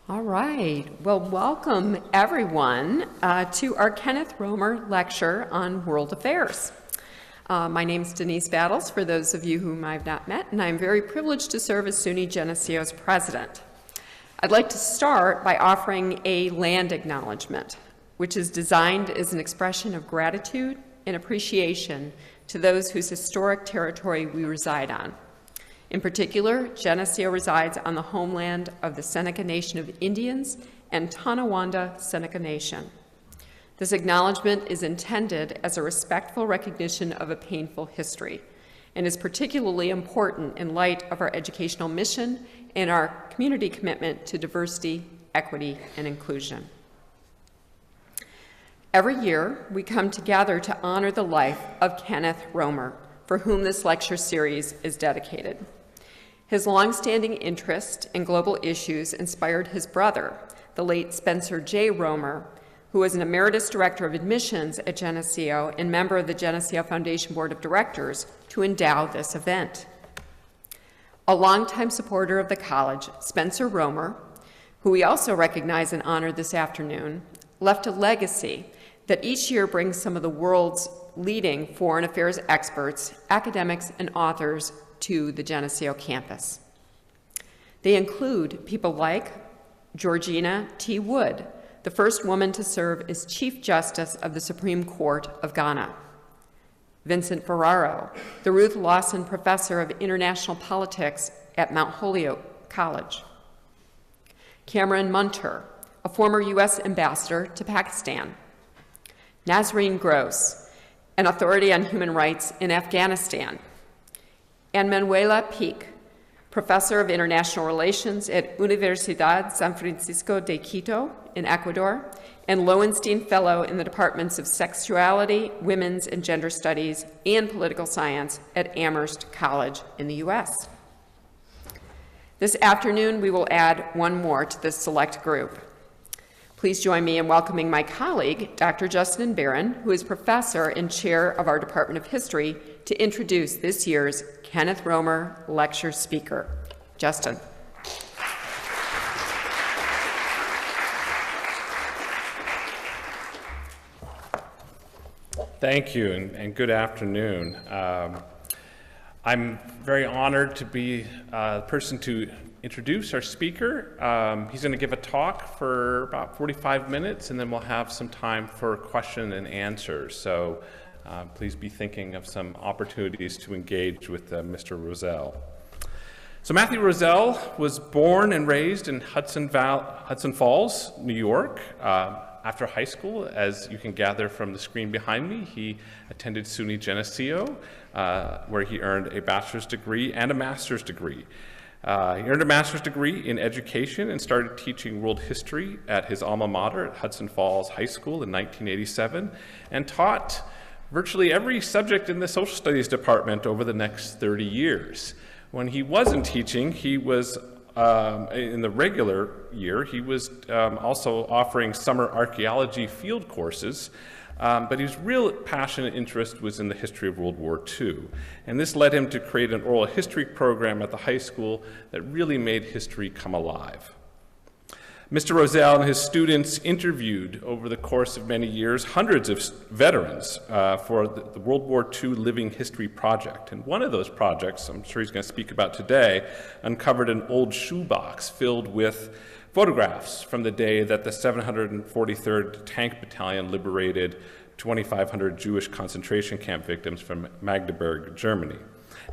All right. Well, welcome everyone to our Kenneth Roemer Lecture on World Affairs. My name is Denise Battles, for those of you whom I've not met, and I'm very privileged to serve as SUNY Geneseo's president. I'd like to start by offering a land acknowledgement, which is designed as an expression of gratitude and appreciation to those whose historic territory we reside on. In particular, Geneseo resides on the homeland of the Seneca Nation of Indians and Tonawanda Seneca Nation. This acknowledgement is intended as a respectful recognition of a painful history and is particularly important in light of our educational mission and our community commitment to diversity, equity, and inclusion. Every year, we come together to honor the life of Kenneth Roemer, for whom this lecture series is dedicated. His longstanding interest in global issues inspired his brother, the late Spencer J. Roemer, who was an emeritus director of admissions at Geneseo and member of the Geneseo Foundation Board of Directors, to endow this event. A longtime supporter of the college, Spencer Roemer, who we also recognize and honor this afternoon, left a legacy that each year brings some of the world's leading foreign affairs experts, academics, and authors to the Geneseo campus. They include people like Georgina T. Wood, the first woman to serve as Chief Justice of the Supreme Court of Ghana; Vincent Ferraro, the Ruth Lawson Professor of International Politics at Mount Holyoke College; Cameron Munter, a former U.S. ambassador to Pakistan; Nazreen Gross, an authority on human rights in Afghanistan; and Manuela Peak, Professor of International Relations at Universidad San Francisco de Quito in Ecuador, and Lowenstein Fellow in the Departments of Sexuality, Women's and Gender Studies, and Political Science at Amherst College in the U.S. This afternoon, we will add one more to this select group. Please join me in welcoming my colleague, Dr. Justin Barron, who is professor and chair of our Department of History, to introduce this year's Kenneth Roemer Lecture speaker. Justin. Thank you, and good afternoon. I'm very honored to be the person to introduce our speaker. He's going to give a talk for about 45 minutes, and then we'll have some time for question and answers. So please be thinking of some opportunities to engage with Mr. Rozell. So Matthew Rozell was born and raised in Hudson Falls, New York. After high school, as you can gather from the screen behind me, he attended SUNY Geneseo, where he earned a bachelor's degree and a master's degree. He earned a master's degree in education and started teaching world history at his alma mater at Hudson Falls High School in 1987, and taught virtually every subject in the social studies department over the next 30 years. When he wasn't teaching, he was in the regular year, he was also offering summer archaeology field courses, but his real passion and interest was in the history of World War II. And this led him to create an oral history program at the high school that really made history come alive. Mr. Rozell and his students interviewed over the course of many years hundreds of veterans for the World War II Living History Project. And one of those projects, I'm sure he's going to speak about today, uncovered an old shoebox filled with photographs from the day that the 743rd Tank Battalion liberated 2,500 Jewish concentration camp victims from Magdeburg, Germany.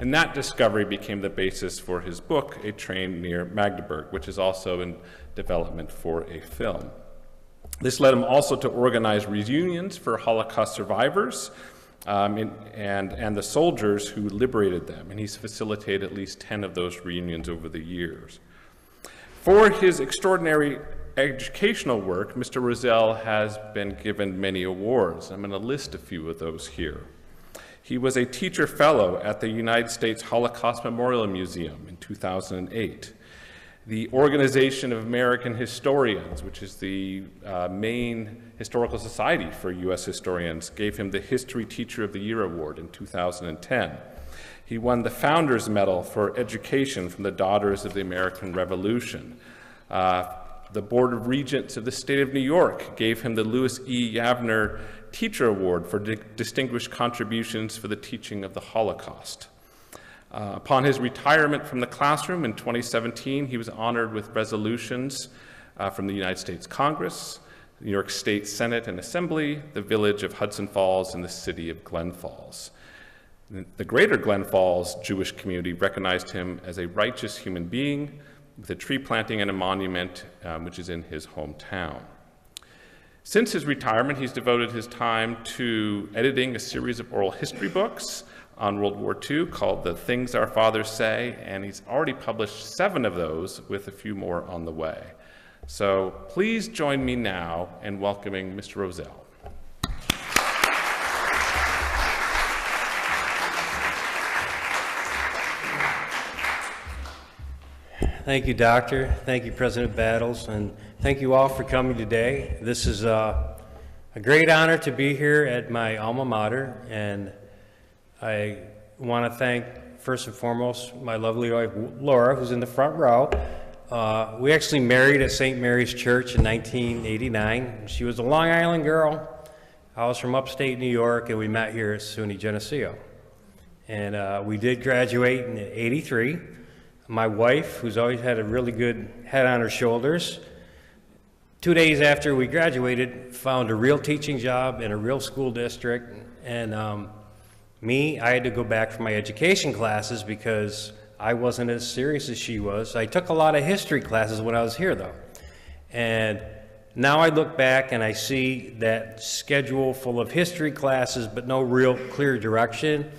And that discovery became the basis for his book, A Train Near Magdeburg, which is also in development for a film. This led him also to organize reunions for Holocaust survivors and the soldiers who liberated them, and he's facilitated at least 10 of those reunions over the years. For his extraordinary educational work, Mr. Rozell has been given many awards. I'm going to list a few of those here. He was a teacher fellow at the United States Holocaust Memorial Museum in 2008. The Organization of American Historians, which is the main historical society for U.S. historians, gave him the History Teacher of the Year Award in 2010. He won the Founders Medal for Education from the Daughters of the American Revolution. The Board of Regents of the state of New York gave him the Louis E. Yavner Teacher Award for distinguished contributions for the teaching of the Holocaust. Upon his retirement from the classroom in 2017, he was honored with resolutions from the United States Congress, the New York State Senate and Assembly, the village of Hudson Falls, and the city of Glen Falls. The greater Glen Falls Jewish community recognized him as a righteous human being with a tree planting and a monument, which is in his hometown. Since his retirement, he's devoted his time to editing a series of oral history books on World War II called The Things Our Fathers Say, and he's already published 7 of those with a few more on the way. So please join me now in welcoming Mr. Rozell. Thank you, Doctor. Thank you, President Battles, and thank you all for coming today. This is a great honor to be here at my alma mater, and I want to thank, first and foremost, my lovely wife, Laura, who's in the front row. We actually married at St. Mary's Church in 1989. She was a Long Island girl. I was from upstate New York, and we met here at SUNY Geneseo. And we did graduate in '83. My wife, who's always had a really good head on her shoulders, 2 days after we graduated, found a real teaching job in a real school district. And I had to go back for my education classes because I wasn't as serious as she was. I took a lot of history classes when I was here, though. And now I look back and I see that schedule full of history classes but no real clear direction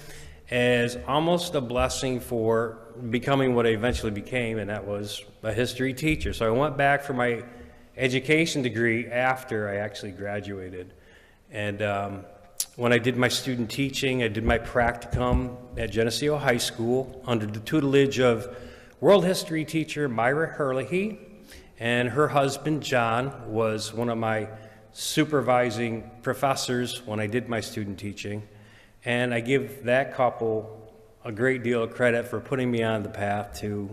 as almost a blessing for becoming what I eventually became, and that was a history teacher. So I went back for my education degree after I actually graduated. And when I did my student teaching, I did my practicum at Geneseo High School under the tutelage of world history teacher Myra Herlihy, and her husband John was one of my supervising professors when I did my student teaching. And I give that couple a great deal of credit for putting me on the path to,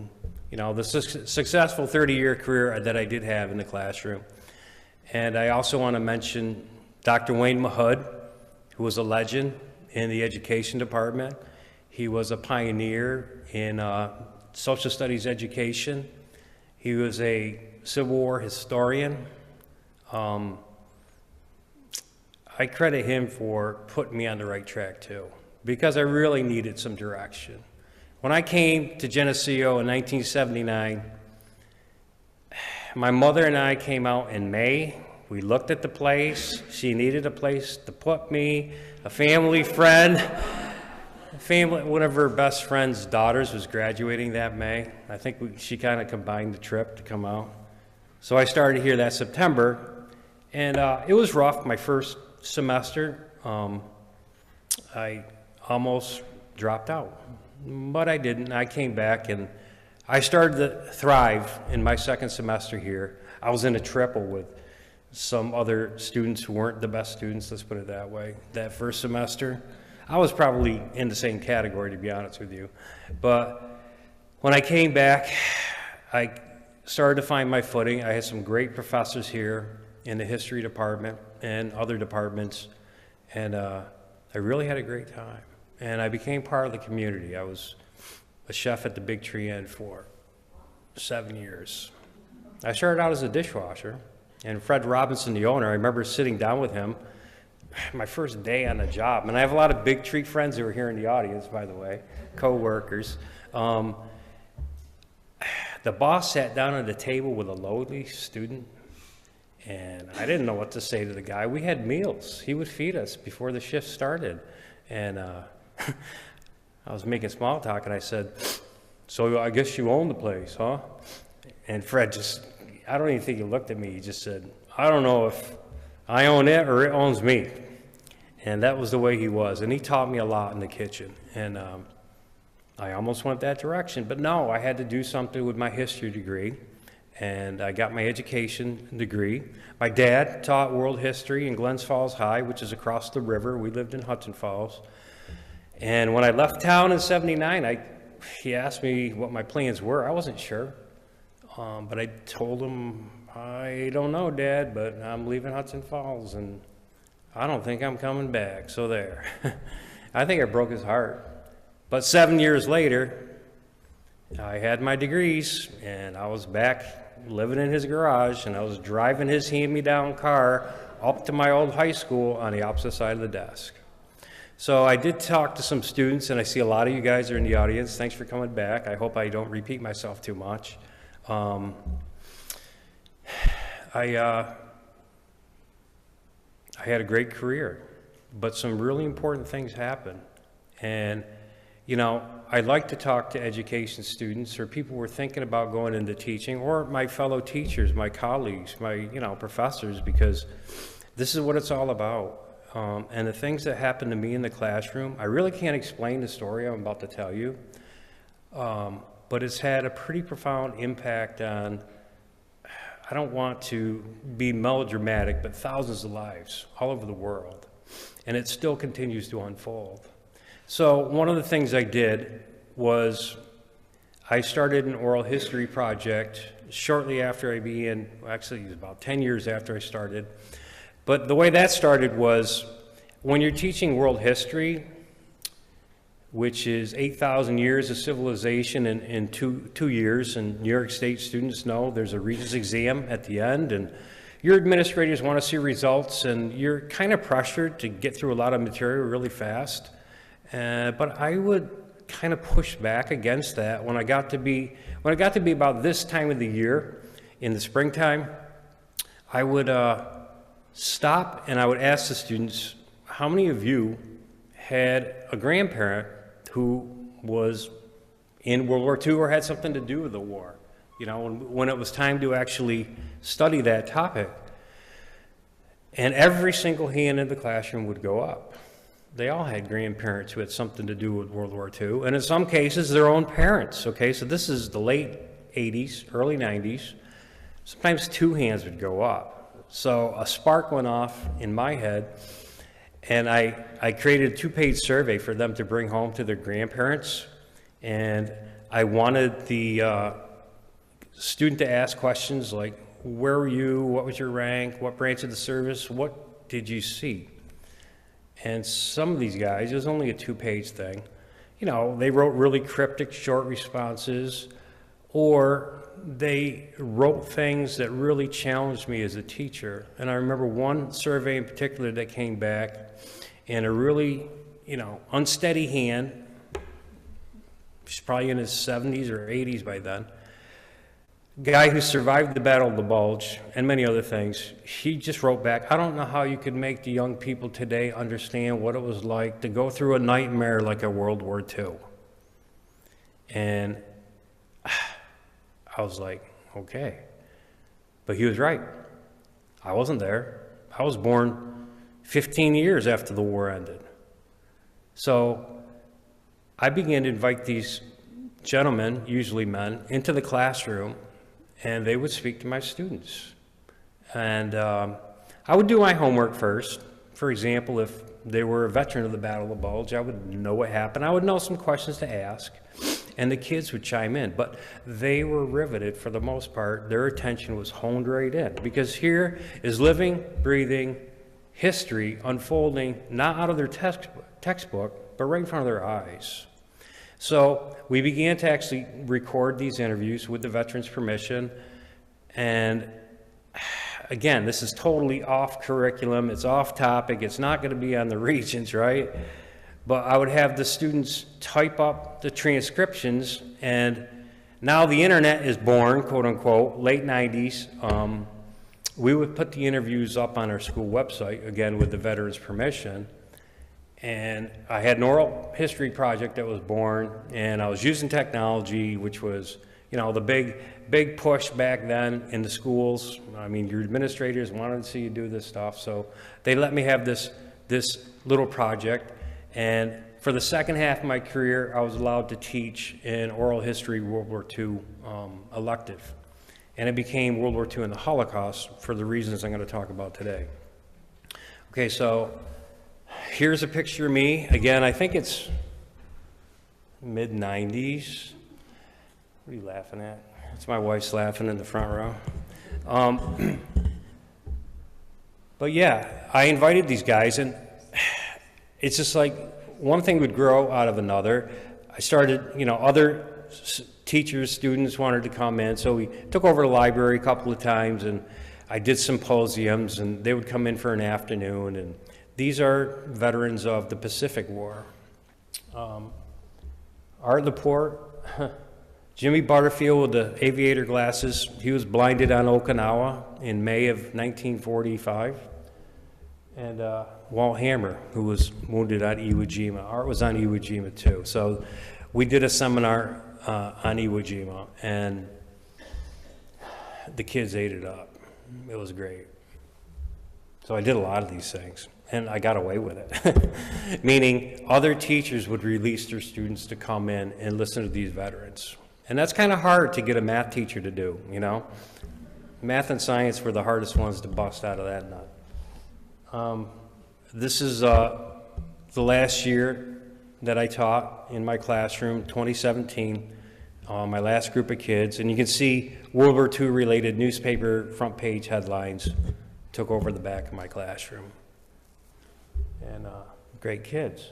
the successful 30-year career that I did have in the classroom. And I also want to mention Dr. Wayne Mahood, who was a legend in the education department. He was a pioneer in social studies education. He was a Civil War historian. I credit him for putting me on the right track too, because I really needed some direction. When I came to Geneseo in 1979, my mother and I came out in May. We looked at the place. She needed a place to put me, a family friend. One of her best friend's daughters was graduating that May. I think she kind of combined the trip to come out. So I started here that September, and it was rough my first semester. I almost dropped out, but I didn't. I came back and I started to thrive in my second semester here. I was in a triple with some other students who weren't the best students, let's put it that way. That first semester, I was probably in the same category, to be honest with you. But when I came back, I started to find my footing. I had some great professors here in the history department and other departments, and I really had a great time. And I became part of the community. I was a chef at the Big Tree Inn for 7 years. I started out as a dishwasher, and Fred Robinson, the owner, I remember sitting down with him my first day on the job. And I have a lot of Big Tree friends who are here in the audience, by the way, co-workers. The boss sat down at the table with a lowly student, and I didn't know what to say to the guy. We had meals. He would feed us before the shift started. And I was making small talk, and I said, "So I guess you own the place, huh?" And Fred just, I don't even think he looked at me. He just said, "I don't know if I own it or it owns me." And that was the way he was. And he taught me a lot in the kitchen. And I almost went that direction. But no, I had to do something with my history degree. And I got my education degree. My dad taught world history in Glens Falls High, which is across the river. We lived in Hudson Falls. And when I left town in '79, he asked me what my plans were. I wasn't sure. But I told him, I don't know, Dad, but I'm leaving Hudson Falls, and I don't think I'm coming back. So there. I think I broke his heart. But 7 years later, I had my degrees, and I was back living in his garage, and I was driving his hand-me-down car up to my old high school on the opposite side of the desk. So I did talk to some students, and I see a lot of you guys are in the audience. Thanks for coming back. I hope I don't repeat myself too much. I had a great career, but some really important things happened. And, you know, I'd like to talk to education students or people who are thinking about going into teaching, or my fellow teachers, my colleagues, my, you know, professors, because this is what it's all about. And the things that happened to me in the classroom, I really can't explain the story I'm about to tell you, but it's had a pretty profound impact on, I don't want to be melodramatic, but thousands of lives all over the world. And it still continues to unfold. So one of the things I did was I started an oral history project shortly after I began, actually it was about 10 years after I started. But the way that started was when you're teaching world history, which is 8,000 years of civilization in two years, and New York State students know there's a Regents exam at the end, and your administrators want to see results, and you're kind of pressured to get through a lot of material really fast. But I would kind of push back against that when I got to be about this time of the year, in the springtime. I would stop and I would ask the students, how many of you had a grandparent who was in World War II or had something to do with the war? You know, when it was time to actually study that topic. And every single hand in the classroom would go up. They all had grandparents who had something to do with World War II, and in some cases, their own parents, okay? So this is the late 80s, early 90s. Sometimes two hands would go up. So a spark went off in my head, and I created a 2-page survey for them to bring home to their grandparents, and I wanted the student to ask questions like, where were you, what was your rank, what branch of the service, what did you see? And some of these guys, it was only a 2-page thing, you know, they wrote really cryptic short responses, or they wrote things that really challenged me as a teacher. And I remember one survey in particular that came back, and a really, you know, unsteady hand, he's probably in his 70s or 80s by then, guy who survived the Battle of the Bulge and many other things, he just wrote back, I don't know how you could make the young people today understand what it was like to go through a nightmare like a World War II. And I was like, okay. But he was right. I wasn't there. I was born 15 years after the war ended. So I began to invite these gentlemen, usually men, into the classroom, and they would speak to my students. And I would do my homework first. For example, if they were a veteran of the Battle of the Bulge, I would know what happened. I would know some questions to ask, and the kids would chime in. But they were riveted for the most part. Their attention was honed right in, because here is living, breathing history unfolding, not out of their textbook, but right in front of their eyes. So we began to actually record these interviews with the veterans' permission. And again, this is totally off curriculum. It's off topic. It's not going to be on the Regents, right? But I would have the students type up the transcriptions, and now the internet is born, quote unquote, late 90s. We would put the interviews up on our school website, again, with the veterans' permission. And I had an oral history project that was born, and I was using technology, which was, you know, the big push back then in the schools. I mean, your administrators wanted to see you do this stuff, so they let me have this little project. And for the second half of my career, I was allowed to teach an oral history World War II elective. And it became World War II and the Holocaust for the reasons I'm going to talk about today. Okay, so here's a picture of me. Again, I think it's mid-90s. What are you laughing at? That's my wife's laughing in the front row. But yeah, I invited these guys, and it's just like one thing would grow out of another. I started, you know, other teachers, students wanted to come in, so we took over the library a couple of times, and I did symposiums, and they would come in for an afternoon, and these are veterans of the Pacific War. Art Laporte, Jimmy Butterfield with the aviator glasses, he was blinded on Okinawa in May of 1945. And Walt Hammer, who was wounded on Iwo Jima. Art was on Iwo Jima too. So we did a seminar on Iwo Jima, and the kids ate it up. It was great. So I did a lot of these things, and I got away with it. Meaning other teachers would release their students to come in and listen to these veterans. And that's kind of hard to get a math teacher to do, you know? Math and science were the hardest ones to bust out of that nut. This is the last year that I taught in my classroom, 2017, my last group of kids. And you can see World War II related newspaper front page headlines took over the back of my classroom. And great kids.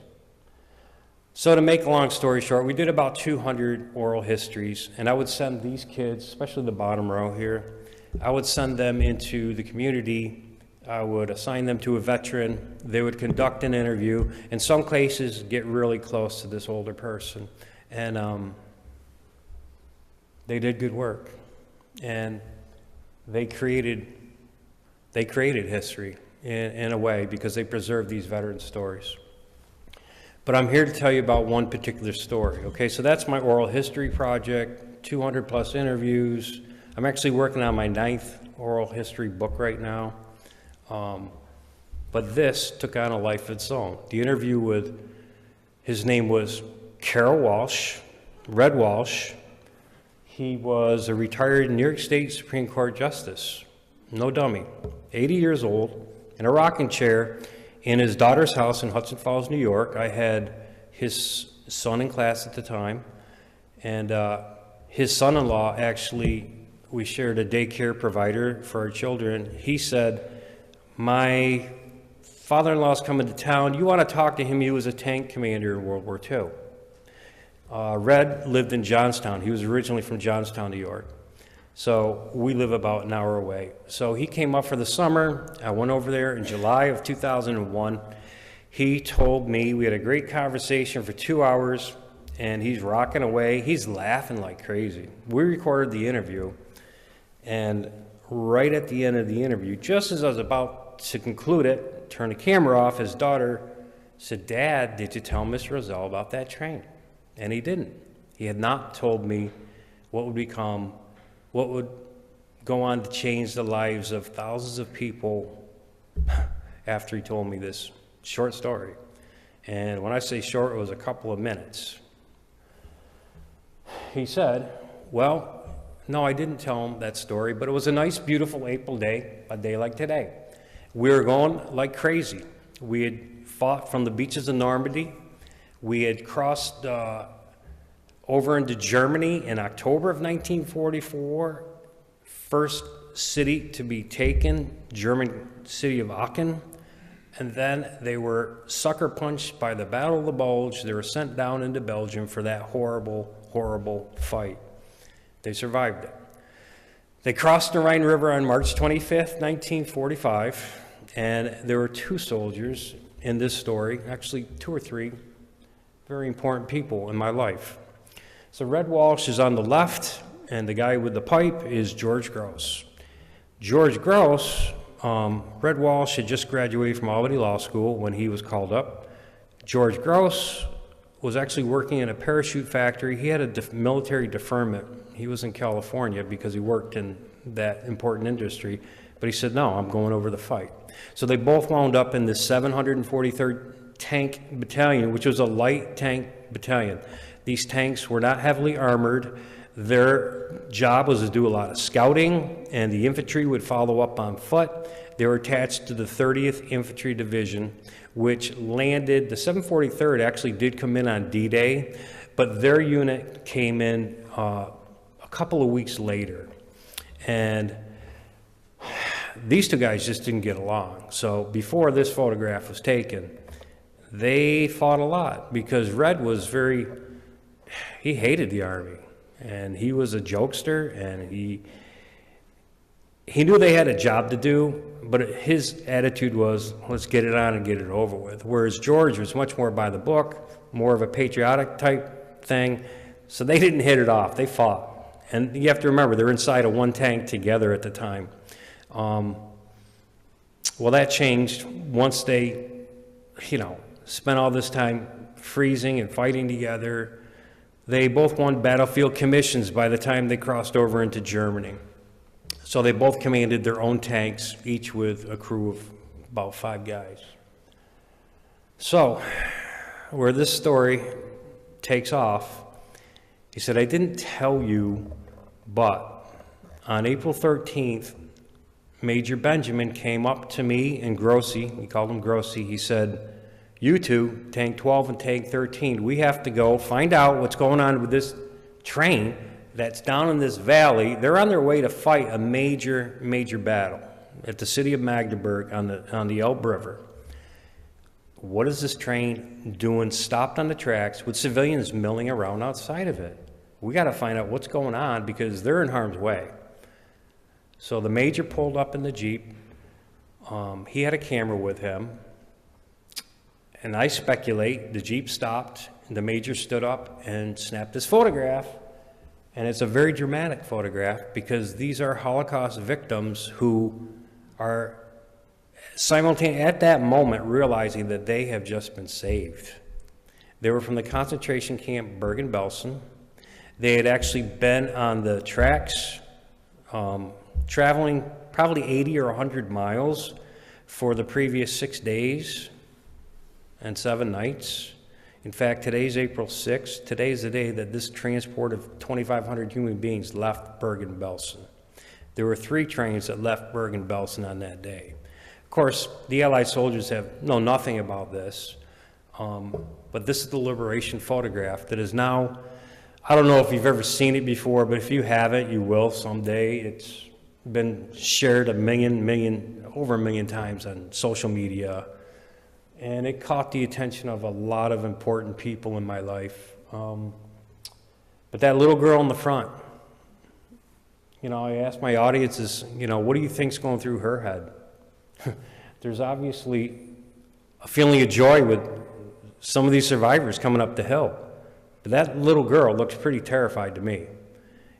So to make a long story short, we did about 200 oral histories, and I would send these kids, especially the bottom row here, I would send them into the community. I would assign them to a veteran. They would conduct an interview. In some cases, get really close to this older person. And they did good work. And they created history in a way because they preserved these veteran stories. But I'm here to tell you about one particular story. Okay, so that's my oral history project, 200 plus interviews. I'm actually working on my 9th oral history book right now. But this took on a life of its own. The interview with, his name was Carol Walsh, Red Walsh. He was a retired New York State Supreme Court Justice, no dummy, 80 years old, in a rocking chair in his daughter's house in Hudson Falls, New York. I had his son in class at the time, and his son-in-law actually, we shared a daycare provider for our children. He said, my father-in-law's coming to town. You want to talk to him? He was a tank commander in World War II. Red lived in Johnstown. He was originally from Johnstown, New York. So we live about an hour away. So he came up for the summer. I went over there in July of 2001. He told me, we had a great conversation for 2 hours, and he's rocking away. He's laughing like crazy. We recorded the interview, and right at the end of the interview, just as I was about to conclude it, turn the camera off, his daughter said, Dad, did you tell Mr. Rozell about that train? And he didn't. He had not told me what would go on to change the lives of thousands of people after he told me this short story. And when I say short, it was a couple of minutes. He said, well, no, I didn't tell him that story, but it was a nice, beautiful April day, a day like today. We were going like crazy. We had fought from the beaches of Normandy. We had crossed over into Germany in October of 1944. First city to be taken, German city of Aachen. And then they were sucker punched by the Battle of the Bulge. They were sent down into Belgium for that horrible, horrible fight. They survived it. They crossed the Rhine River on March 25th, 1945, and there were 2 soldiers in this story, actually 2 or 3 very important people in my life. So Red Walsh is on the left, and the guy with the pipe is George Gross. George Gross, Red Walsh had just graduated from Albany Law School when he was called up. George Gross was actually working in a parachute factory. He had a military deferment. He was in California because he worked in that important industry. But he said, no, I'm going over the fight. So they both wound up in the 743rd Tank Battalion, which was a light tank battalion. These tanks were not heavily armored. Their job was to do a lot of scouting, and the infantry would follow up on foot. They were attached to the 30th Infantry Division, which landed. The 743rd actually did come in on D-Day, but their unit came in a couple of weeks later. And these two guys just didn't get along. So before this photograph was taken, they fought a lot because Red was he hated the Army, and he was a jokester, and he knew they had a job to do, but his attitude was, let's get it on and get it over with. Whereas George was much more by the book, more of a patriotic type thing. So they didn't hit it off, they fought. And you have to remember, they're inside of one tank together at the time. Well, that changed once they, spent all this time freezing and fighting together. They both won battlefield commissions by the time they crossed over into Germany. So they both commanded their own tanks, each with a crew of about 5 guys. So, where this story takes off, he said, I didn't tell you, but on April 13th, Major Benjamin came up to me and Grossi, he called him Grossi, he said, you two, Tank 12 and Tank 13, we have to go find out what's going on with this train that's down in this valley. They're on their way to fight a major battle at the city of Magdeburg on the Elbe River. What is this train doing stopped on the tracks with civilians milling around outside of it? We got to find out what's going on because they're in harm's way. So the major pulled up in the Jeep. He had a camera with him. And I speculate the Jeep stopped, and the major stood up and snapped his photograph. And it's a very dramatic photograph because these are Holocaust victims who are simultaneously at that moment realizing that they have just been saved. They were from the concentration camp Bergen-Belsen. They had actually been on the tracks, traveling probably 80 or 100 miles for the previous 6 days and 7 nights. In fact, today's April 6th. Today's the day that this transport of 2,500 human beings left Bergen-Belsen. There were 3 trains that left Bergen-Belsen on that day. Of course, the Allied soldiers know nothing about this, but this is the liberation photograph that is now, I don't know if you've ever seen it before, but if you haven't, you will someday. It's been shared over a million times on social media. And it caught the attention of a lot of important people in my life. But that little girl in the front, I asked my audiences, what do you think's going through her head? There's obviously a feeling of joy with some of these survivors coming up the hill. But that little girl looks pretty terrified to me.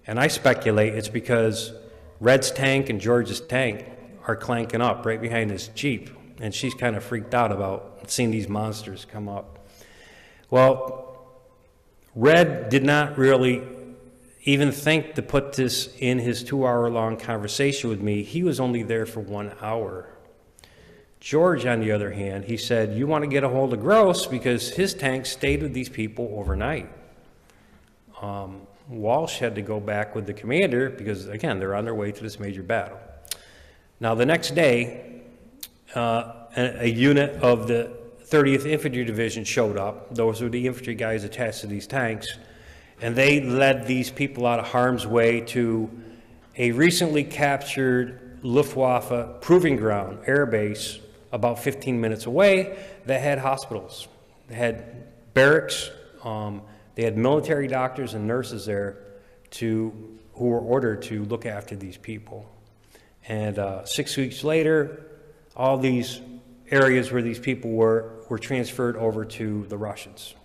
And I speculate it's because Red's tank and George's tank are clanking up right behind his Jeep. And she's kind of freaked out about seeing these monsters come up. Well, Red did not really even think to put this in his 2-hour-long conversation with me. He was only there for 1 hour. George, on the other hand, he said, you want to get a hold of Gross because his tank stayed with these people overnight. Walsh had to go back with the commander because, again, they're on their way to this major battle. Now, the next day, a unit of the 30th Infantry Division showed up. Those were the infantry guys attached to these tanks. And they led these people out of harm's way to a recently captured Luftwaffe proving ground, air base, about 15 minutes away, that had hospitals. They had barracks. They had military doctors and nurses there who were ordered to look after these people. And 6 weeks later, all these areas where these people were transferred over to the Russians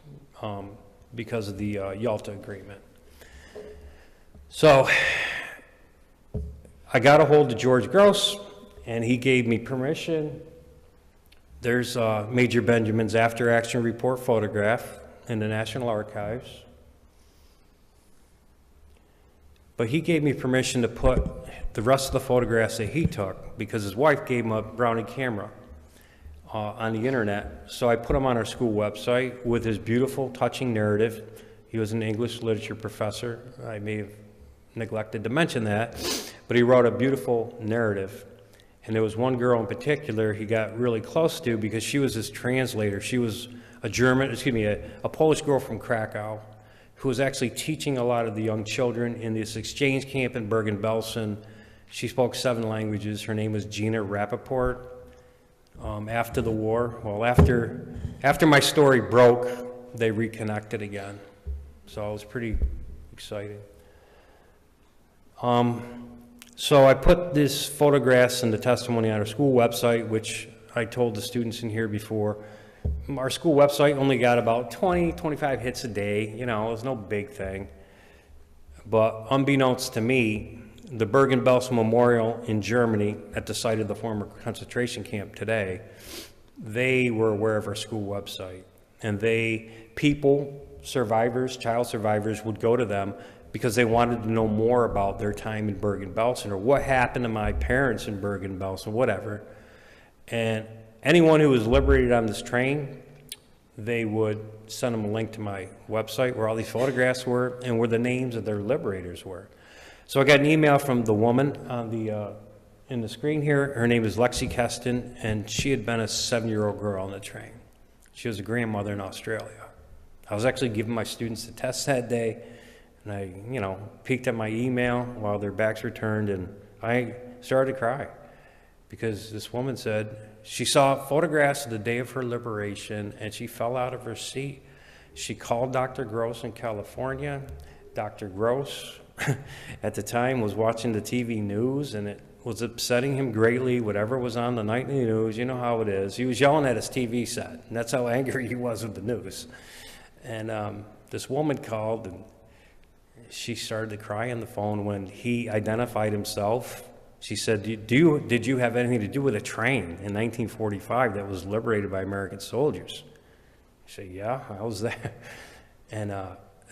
because of the Yalta Agreement. So I got a hold of George Gross, and he gave me permission. There's Major Benjamin's after-action report photograph in the National Archives. But he gave me permission to put the rest of the photographs that he took because his wife gave him a Brownie camera on the internet. So I put them on our school website with his beautiful, touching narrative. He was an English literature professor. I may have neglected to mention that, but he wrote a beautiful narrative. And there was one girl in particular he got really close to because she was his translator. She was a Polish girl from Krakow who was actually teaching a lot of the young children in this exchange camp in Bergen-Belsen. She spoke 7 languages. Her name was Gina Rappaport. After the war, well, after my story broke, they reconnected again. So it was pretty exciting. So I put these photographs and the testimony on our school website, which I told the students in here before. Our school website only got about 20, 25 hits a day. You know, it was no big thing. But unbeknownst to me, the Bergen-Belsen Memorial in Germany, at the site of the former concentration camp today, they were aware of our school website. And people, survivors, child survivors, would go to them because they wanted to know more about their time in Bergen-Belsen or what happened to my parents in Bergen-Belsen, whatever. And anyone who was liberated on this train, they would send them a link to my website where all these photographs were and where the names of their liberators were. So I got an email from the woman on in the screen here. Her name is Lexi Keston, and she had been a 7-year-old girl on the train. She was a grandmother in Australia. I was actually giving my students the test that day, and I, peeked at my email while their backs were turned, and I started to cry because this woman said she saw photographs of the day of her liberation, and she fell out of her seat. She called Dr. Gross in California. Dr. Gross, at the time, was watching the TV news, and it was upsetting him greatly, whatever was on the nightly news. You know how it is. He was yelling at his TV set, and that's how angry he was with the news. And this woman called, and she started to cry on the phone when he identified himself. She said, did you have anything to do with a train in 1945 that was liberated by American soldiers? I said, yeah, I was there. And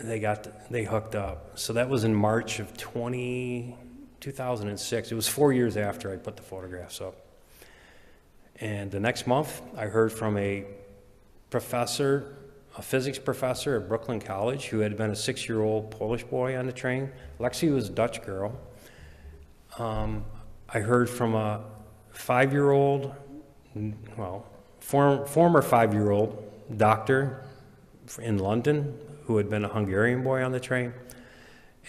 they hooked up. So that was in March of 2006. It was 4 years after I put the photographs up. And the next month, I heard from a professor, a physics professor at Brooklyn College, who had been a 6-year-old Polish boy on the train. Lexi was a Dutch girl. I heard from a 5-year-old, former 5-year-old doctor in London who had been a Hungarian boy on the train.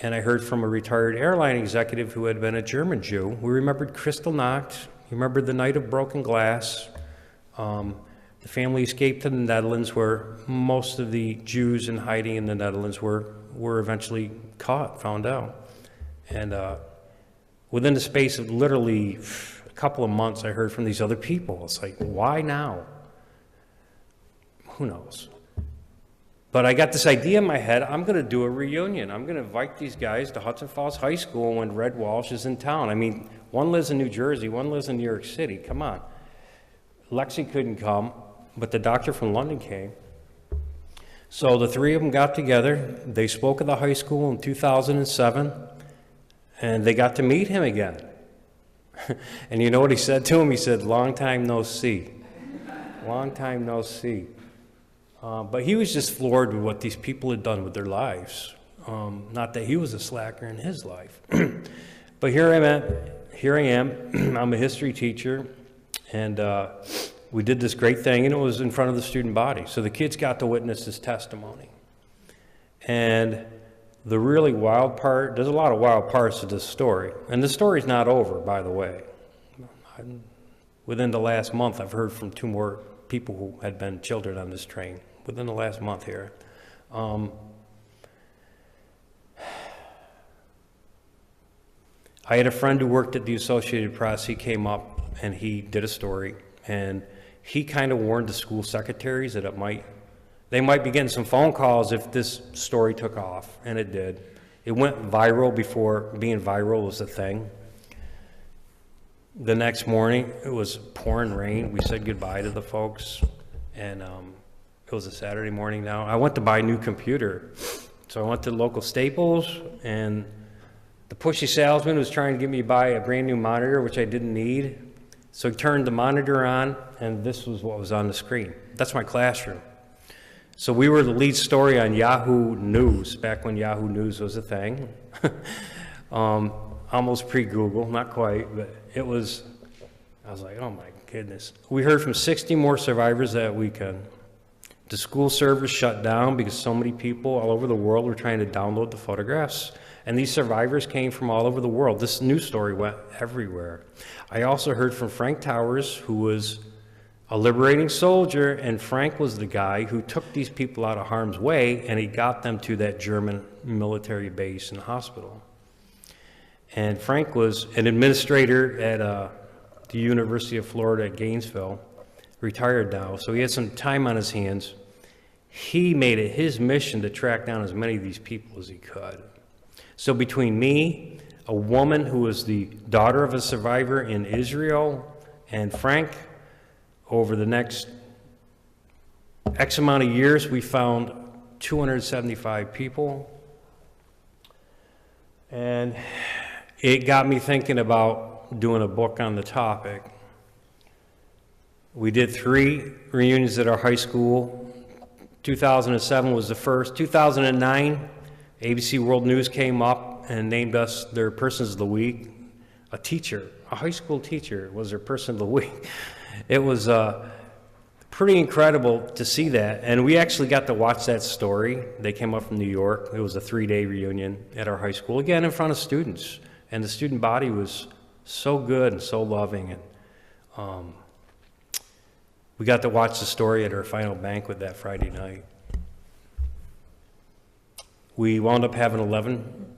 And I heard from a retired airline executive who had been a German Jew. We remembered Kristallnacht. We remembered the night of broken glass. The family escaped to the Netherlands, where most of the Jews in hiding in the Netherlands were eventually caught, found out. And within the space of literally a couple of months, I heard from these other people. It's like, why now? Who knows? But I got this idea in my head, I'm going to do a reunion. I'm going to invite these guys to Hudson Falls High School when Red Walsh is in town. I mean, one lives in New Jersey, one lives in New York City. Come on. Lexi couldn't come, but the doctor from London came. So the three of them got together. They spoke at the high school in 2007, and they got to meet him again. And you know what he said to him? He said, long time no see. Long time no see. But he was just floored with what these people had done with their lives. Not that he was a slacker in his life. But here I am. I'm a history teacher, and we did this great thing, and it was in front of the student body. So the kids got to witness his testimony. And the really wild part, there's a lot of wild parts to this story. And the story's not over, by the way. Within the last month, I've heard from 2 more people who had been children on this train. Within the last month here. I had a friend who worked at the Associated Press. He came up and he did a story, and he kind of warned the school secretaries that they might be getting some phone calls if this story took off, and it did. It went viral before being viral was a thing. The next morning, it was pouring rain. We said goodbye to the folks, and it was a Saturday morning now. I went to buy a new computer. So I went to the local Staples, and the pushy salesman was trying to get me to buy a brand new monitor, which I didn't need. So he turned the monitor on, and this was what was on the screen. That's my classroom. So we were the lead story on Yahoo News, back when Yahoo News was a thing. Almost pre-Google, not quite, but I was like, oh my goodness. We heard from 60 more survivors that weekend. The school service shut down because so many people all over the world were trying to download the photographs. And these survivors came from all over the world. This news story went everywhere. I also heard from Frank Towers, who was a liberating soldier, and Frank was the guy who took these people out of harm's way, and he got them to that German military base and hospital. And Frank was an administrator at the University of Florida at Gainesville, retired now, so he had some time on his hands. He made it his mission to track down as many of these people as he could. So between me, a woman who was the daughter of a survivor in Israel, and Frank, over the next X amount of years, we found 275 people. And it got me thinking about doing a book on the topic. We did 3 reunions at our high school. 2007 was the first. 2009, ABC World News came up and named us their Persons of the Week. A teacher, a high school teacher, was their Person of the Week. It was pretty incredible to see that. And we actually got to watch that story. They came up from New York. It was a 3-day reunion at our high school, again in front of students. And the student body was so good and so loving. And we got to watch the story at our final banquet that Friday night. We wound up having 11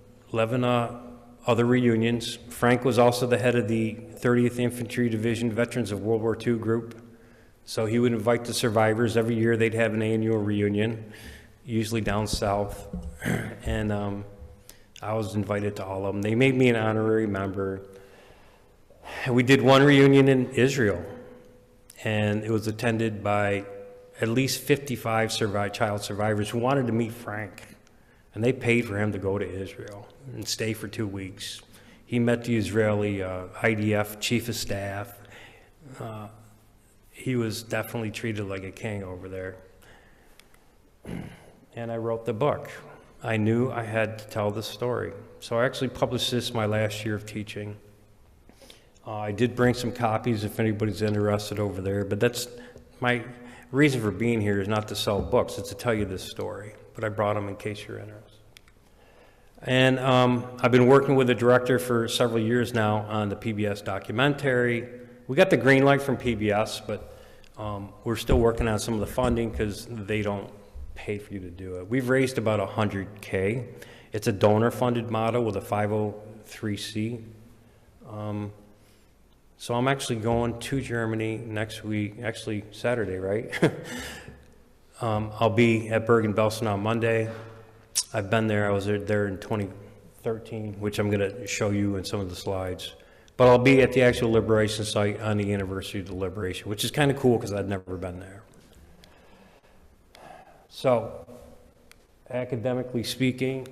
other reunions. Frank was also the head of the 30th Infantry Division Veterans of World War II group. So he would invite the survivors. Every year they'd have an annual reunion, usually down south. And I was invited to all of them. They made me an honorary member. We did one reunion in Israel, and it was attended by at least 55 child survivors who wanted to meet Frank. And they paid for him to go to Israel and stay for 2 weeks. He met the Israeli IDF chief of staff. He was definitely treated like a king over there. And I wrote the book. I knew I had to tell the story. So I actually published this my last year of teaching. I did bring some copies if anybody's interested over there, but that's my reason for being here is not to sell books, it's to tell you this story. But I brought them in case you're interested. And I've been working with the director for several years now on the PBS documentary. We got the green light from PBS, but we're still working on some of the funding because they don't pay for you to do it. We've raised about $100K. It's a donor-funded model with a 503c. So I'm actually going to Germany next week, actually Saturday, right? I'll be at Bergen-Belsen on Monday. I've been there. I was there in 2013, which I'm going to show you in some of the slides. But I'll be at the actual liberation site on the anniversary of the liberation, which is kind of cool because I've never been there. So, academically speaking,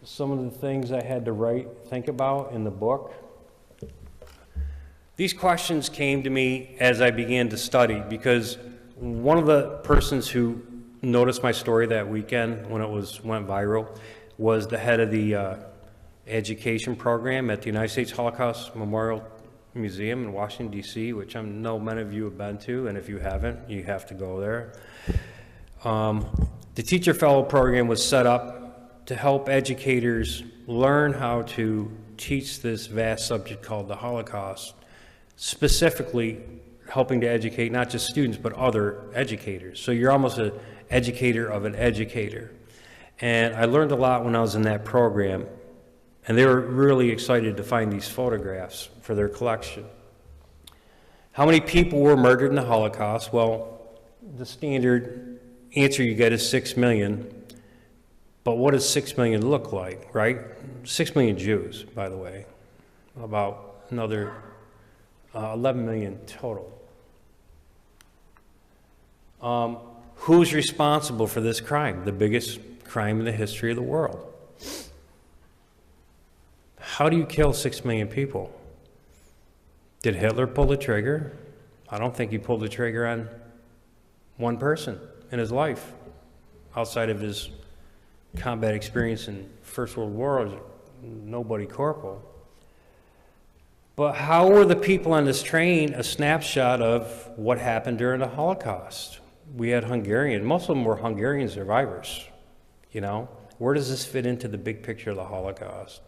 some of the things I had to think about in the book. These questions came to me as I began to study because one of the persons who noticed my story that weekend when it went viral was the head of the education program at the United States Holocaust Memorial Museum in Washington, D.C., which I know many of you have been to, and if you haven't, you have to go there. The Teacher Fellow program was set up to help educators learn how to teach this vast subject called the Holocaust, specifically helping to educate not just students, but other educators. So you're almost an educator of an educator. And I learned a lot when I was in that program, and they were really excited to find these photographs for their collection. How many people were murdered in the Holocaust? Well, the standard answer you get is 6 million. But what does 6 million look like, right? 6 million Jews, by the way. About another 11 million total. Who's responsible for this crime? The biggest crime in the history of the world. How do you kill 6 million people? Did Hitler pull the trigger? I don't think he pulled the trigger on one person in his life, outside of his combat experience in First World War, nobody corporal. But how were the people on this train a snapshot of what happened during the Holocaust? we had most of them were Hungarian survivors, you know? Where does this fit into the big picture of the Holocaust?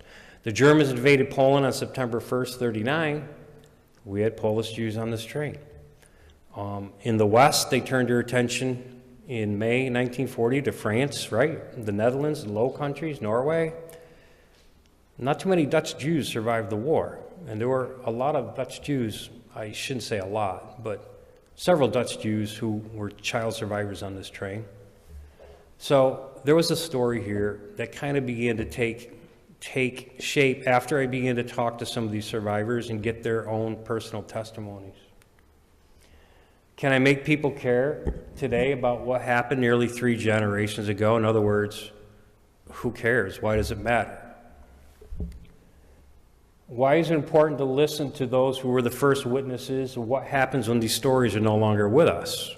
The Germans invaded Poland on September 1st, 1939. We had Polish Jews on this train. In the West, they turned their attention in May 1940 to France, right? The Netherlands, the Low Countries, Norway. Not too many Dutch Jews survived the war. And there were a lot of Dutch Jews, I shouldn't say a lot, but several Dutch Jews who were child survivors on this train. So there was a story here that kind of began to take shape after I began to talk to some of these survivors and get their own personal testimonies. Can I make people care today about what happened nearly 3 generations ago? In other words, who cares? Why does it matter? Why is it important to listen to those who were the first witnesses of what happens when these stories are no longer with us?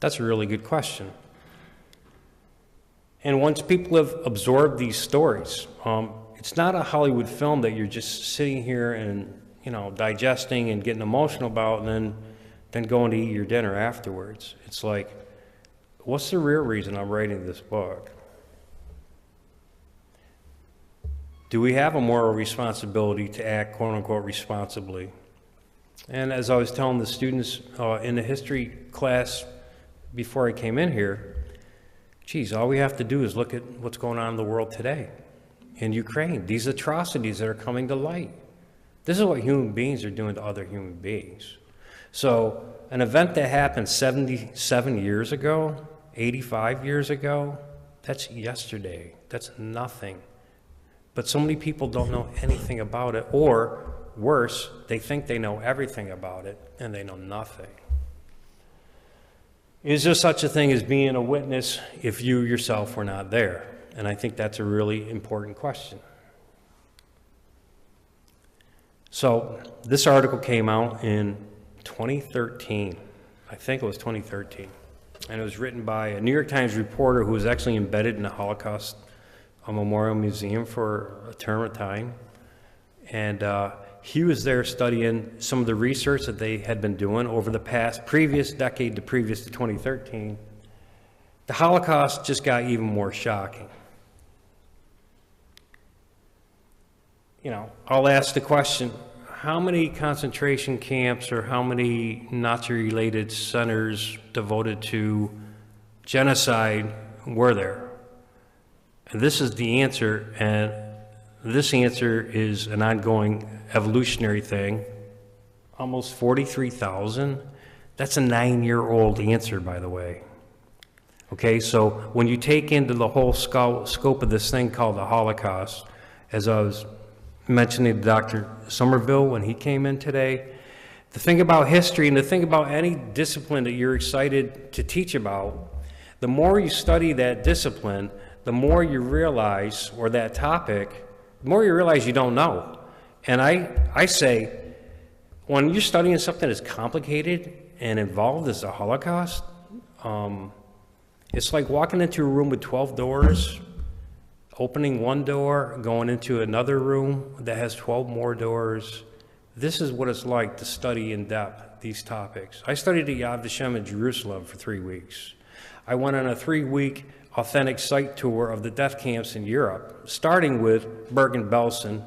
That's a really good question. And once people have absorbed these stories, it's not a Hollywood film that you're just sitting here and, you know, digesting and getting emotional about and then going to eat your dinner afterwards. It's like, what's the real reason I'm writing this book? Do we have a moral responsibility to act, quote unquote, responsibly? And as I was telling the students in the history class before I came in here, geez, all we have to do is look at what's going on in the world today. In Ukraine, these atrocities that are coming to light. This is what human beings are doing to other human beings. So an event that happened 77 years ago, 85 years ago, that's yesterday. That's nothing. But so many people don't know anything about it, or worse, they think they know everything about it and they know nothing. Is there such a thing as being a witness if you yourself were not there? And I think that's a really important question. So this article came out in 2013. I think it was 2013. And it was written by a New York Times reporter who was actually embedded in the Holocaust Memorial Museum for a term of time. And he was there studying some of the research that they had been doing over the previous decade to previous to 2013. The Holocaust just got even more shocking. You know, I'll ask the question, how many concentration camps or how many Nazi-related centers devoted to genocide were there? And this is the answer, and this answer is an ongoing evolutionary thing. Almost 43,000. That's a 9-year-old answer, by the way. Okay, so when you take into the whole scope of this thing called the Holocaust, as I was mentioning to Dr. Somerville when he came in today, the thing about history and the thing about any discipline that you're excited to teach about, the more you study that discipline, the more you realize, or that topic, the more you realize you don't know. And I say, when you're studying something as complicated and involved as the Holocaust, it's like walking into a room with 12 doors, opening one door, going into another room that has 12 more doors. This is what it's like to study in depth these topics. I studied at Yad Vashem in Jerusalem for 3 weeks. I went on a 3-week authentic site tour of the death camps in Europe, starting with Bergen-Belsen.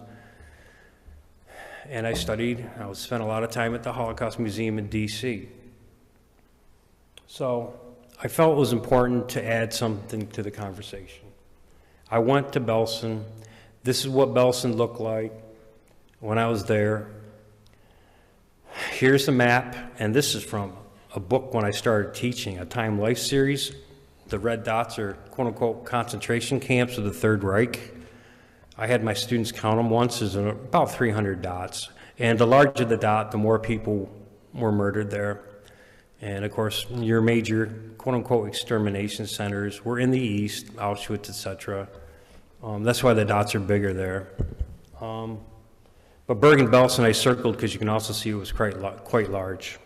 And I spent a lot of time at the Holocaust Museum in DC. So I felt it was important to add something to the conversation. I went to Belsen. This is what Belsen looked like when I was there. Here's the map, and this is from a book when I started teaching, a Time Life series. The red dots are quote-unquote concentration camps of the Third Reich. I had my students count them once. There's about 300 dots. And the larger the dot, the more people were murdered there. And of course, your major quote-unquote extermination centers were in the east, Auschwitz, etc. That's why the dots are bigger there. But Bergen-Belsen I circled because you can also see it was quite large.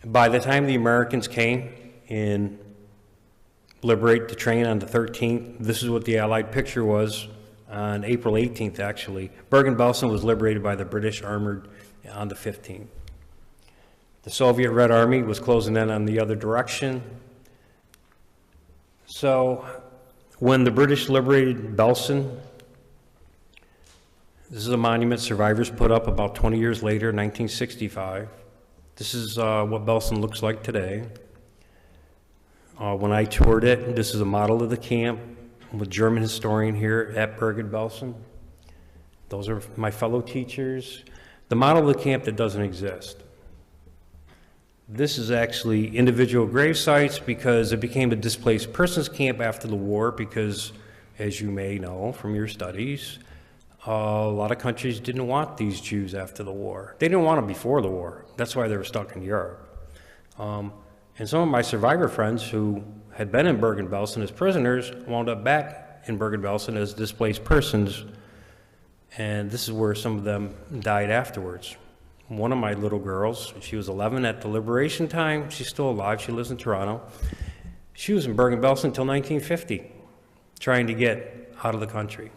By the time the Americans came and liberate the train on the 13th, this is what the Allied picture was on April 18th, actually. Bergen-Belsen was liberated by the British armored on the 15th. The Soviet Red Army was closing in on the other direction. So when the British liberated Belsen, this is a monument survivors put up about 20 years later, 1965. This is what Belsen looks like today. When I toured it, this is a model of the camp with German historian here at Bergen-Belsen. Those are my fellow teachers. The model of the camp that doesn't exist. This is actually individual grave sites because it became a displaced persons camp after the war because, as you may know from your studies, a lot of countries didn't want these Jews after the war. They didn't want them before the war. That's why they were stuck in Europe. And some of my survivor friends who had been in Bergen-Belsen as prisoners wound up back in Bergen-Belsen as displaced persons, and this is where some of them died afterwards. One of my little girls, she was 11 at the liberation time. She's still alive. She lives in Toronto. She was in Bergen-Belsen until 1950, trying to get out of the country.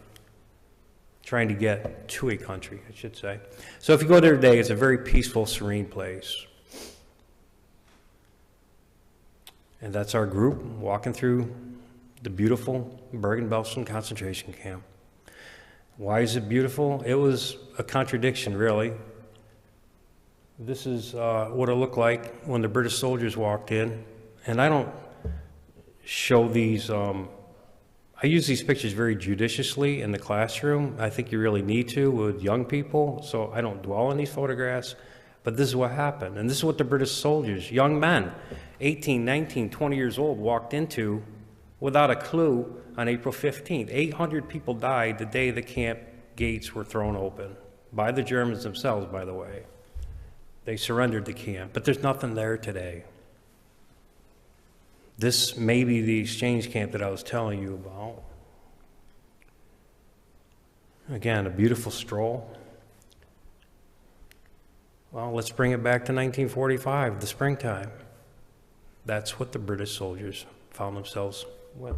Trying to get to a country, I should say. So if you go there today, it's a very peaceful, serene place. And that's our group walking through the beautiful Bergen-Belsen concentration camp. Why is it beautiful? It was a contradiction, really. This is what it looked like when the British soldiers walked in. And I don't show these, I use these pictures very judiciously in the classroom. I think you really need to with young people, so I don't dwell on these photographs. But this is what happened. And this is what the British soldiers, young men, 18, 19, 20 years old, walked into without a clue on April 15th. 800 people died the day the camp gates were thrown open, by the Germans themselves, by the way. They surrendered the camp, but there's nothing there today. This may be the exchange camp that I was telling you about. Again, a beautiful stroll. Well, let's bring it back to 1945, the springtime. That's what the British soldiers found themselves with.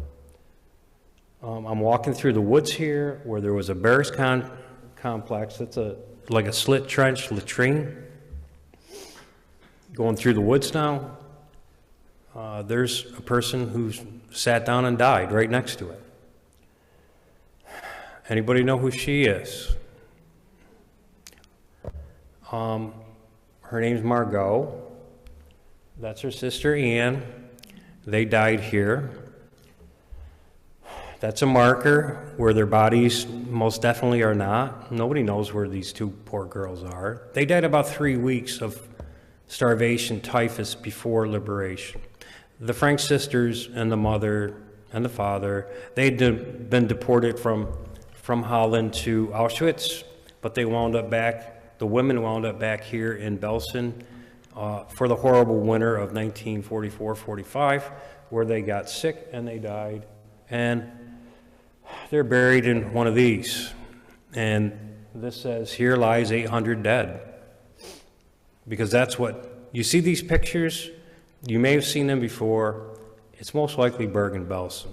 I'm walking through the woods here where there was a barracks complex. That's like a slit trench latrine. Going through the woods now, there's a person who's sat down and died right next to it. Anybody know who she is? Her name's Margot. That's her sister Ann. They died here. That's a marker where their bodies most definitely are not. Nobody knows where these two poor girls are. They died about 3 weeks of starvation, typhus before liberation. The Frank sisters and the mother and the father, they'd been deported from Holland to Auschwitz, but they wound up back, the women wound up back here in Belsen for the horrible winter of 1944-45, where they got sick and they died. And they're buried in one of these. And this says, "Here lies 800 dead." Because that's what, you see these pictures, you may have seen them before, it's most likely Bergen-Belsen.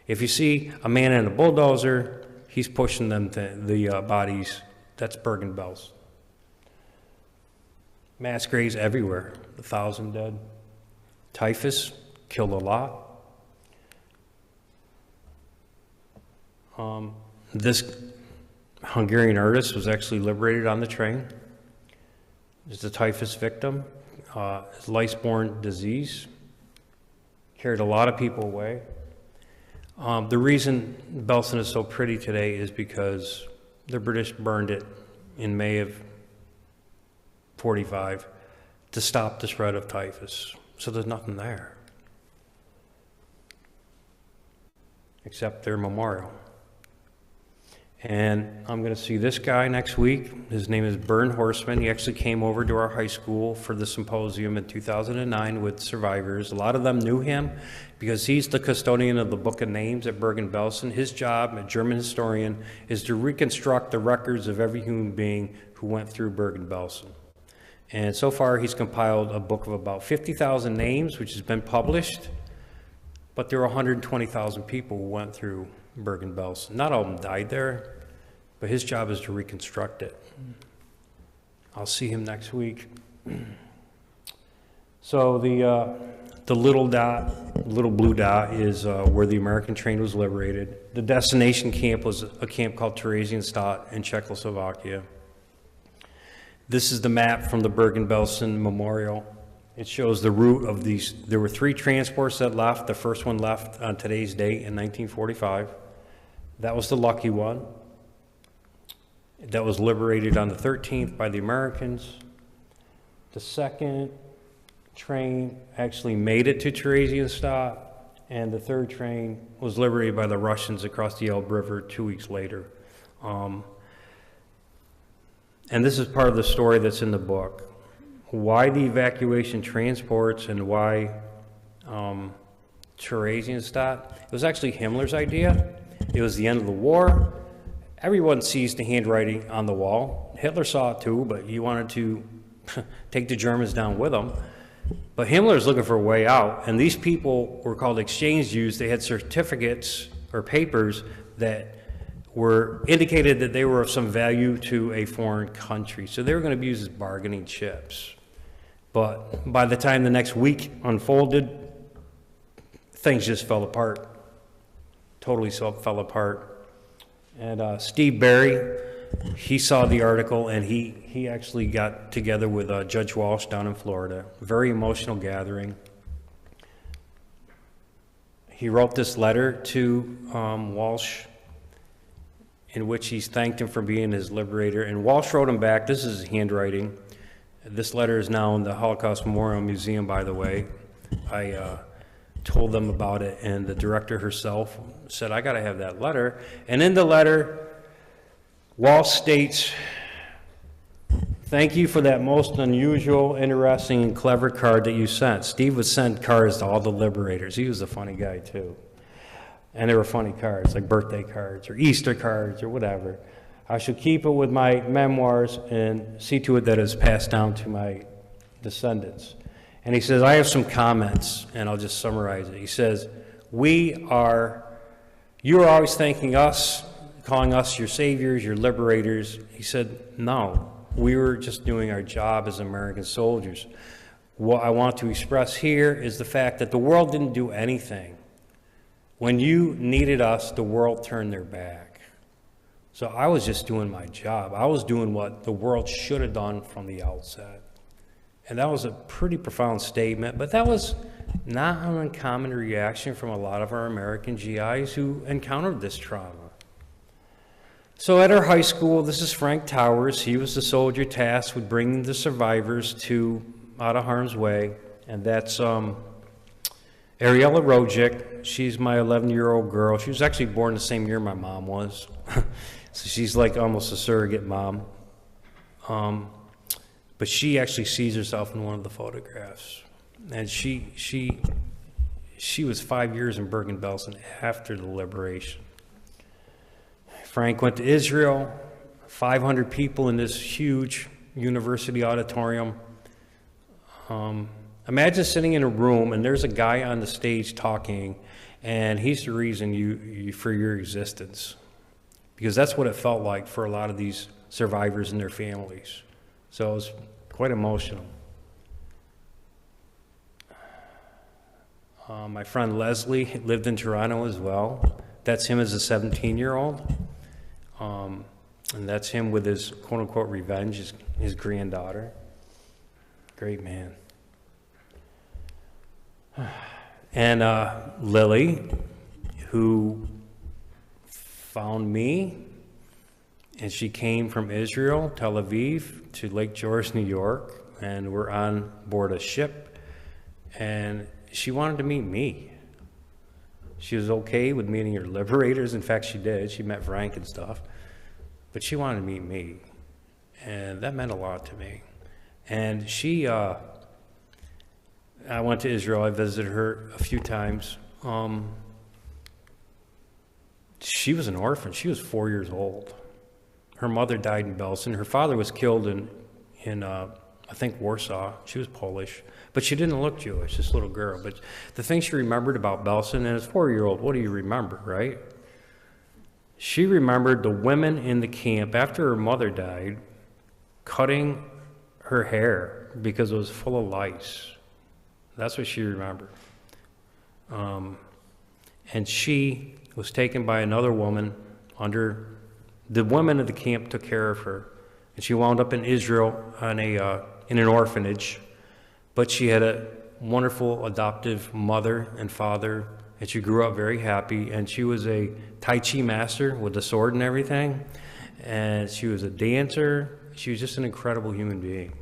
If you see a man in a bulldozer, he's pushing them to the bodies, that's Bergen-Belsen. Mass graves everywhere, 1,000 dead. Typhus killed a lot. This Hungarian artist was actually liberated on the train. Is a typhus victim. It's lice-borne disease. Carried a lot of people away. The reason Belsen is so pretty today is because the British burned it in May of 45 to stop the spread of typhus. So there's nothing there except their memorial. And I'm going to see this guy next week. His name is Bernd Horstman. He actually came over to our high school for the symposium in 2009 with survivors. A lot of them knew him because he's the custodian of the Book of Names at Bergen-Belsen. His job, a German historian, is to reconstruct the records of every human being who went through Bergen-Belsen. And so far, he's compiled a book of about 50,000 names, which has been published, but there are 120,000 people who went through Bergen-Belsen. Not all of them died there, but his job is to reconstruct it. I'll see him next week. So the little dot, little blue dot, is where the American train was liberated. The destination camp was a camp called Theresienstadt in Czechoslovakia. This is the map from the Bergen-Belsen Memorial. It shows the route of these. There were 3 transports that left. The first one left on today's date in 1945. That was the lucky one. That was liberated on the 13th by the Americans. The second train actually made it to Theresienstadt, and the third train was liberated by the Russians across the Elbe River 2 weeks later. And this is part of the story that's in the book. Why the evacuation transports and why Theresienstadt? It was actually Himmler's idea. It was the end of the war. Everyone sees the handwriting on the wall. Hitler saw it too, but he wanted to take the Germans down with him. But Himmler's looking for a way out, and these people were called exchange Jews. They had certificates or papers that were indicated that they were of some value to a foreign country. So they were going to be used as bargaining chips. But by the time the next week unfolded, things just fell apart. Totally fell apart. And Steve Barry, he saw the article, and he actually got together with Judge Walsh down in Florida. Very emotional gathering. He wrote this letter to Walsh, in which he thanked him for being his liberator. And Walsh wrote him back. This is his handwriting. This letter is now in the Holocaust Memorial Museum, by the way. I told them about it, and the director herself said, I got to have that letter. And in the letter, Walsh states, thank you for that most unusual, interesting, and clever card that you sent. Steve would send cards to all the liberators. He was a funny guy, too. And they were funny cards, like birthday cards or Easter cards or whatever. I shall keep it with my memoirs and see to it that it's passed down to my descendants. And he says, I have some comments, and I'll just summarize it. He says, you are always thanking us, calling us your saviors, your liberators. He said, no, we were just doing our job as American soldiers. What I want to express here is the fact that the world didn't do anything. When you needed us, the world turned their back. So I was just doing my job. I was doing what the world should have done from the outset. And that was a pretty profound statement, but that was not an uncommon reaction from a lot of our American GIs who encountered this trauma. So at our high school, this is Frank Towers. He was the soldier tasked with bringing the survivors out of harm's way, and that's Ariella Rojic. She's my 11-year-old girl. She was actually born the same year my mom was. So she's like almost a surrogate mom. But she actually sees herself in one of the photographs. And she was 5 years in Bergen-Belsen after the liberation. Frank went to Israel, 500 people in this huge university auditorium. Imagine sitting in a room and there's a guy on the stage talking, and he's the reason for your existence. Because that's what it felt like for a lot of these survivors and their families. So it was quite emotional. My friend Leslie lived in Toronto as well. That's him as a 17-year-old. And that's him with his quote-unquote revenge, his granddaughter. Great man. And Lily, who found me, and she came from Israel, Tel Aviv, to Lake George, New York, and we're on board a ship, and she wanted to meet me. She was okay with meeting her liberators. In fact, she did. She met Frank and stuff. But she wanted to meet me, and that meant a lot to me. And I went to Israel. I visited her a few times. She was an orphan. She was 4 years old. Her mother died in Belsen. Her father was killed in I think, Warsaw. She was Polish. But she didn't look Jewish, this little girl. But the thing she remembered about Belsen, and as a 4-year-old, what do you remember, right? She remembered the women in the camp, after her mother died, cutting her hair because it was full of lice. That's what she remembered. And she was taken by another woman under, the women of the camp took care of her. And she wound up in Israel on in an orphanage. But she had a wonderful adoptive mother and father, and she grew up very happy. And she was a Tai Chi master with a sword and everything. And she was a dancer. She was just an incredible human being.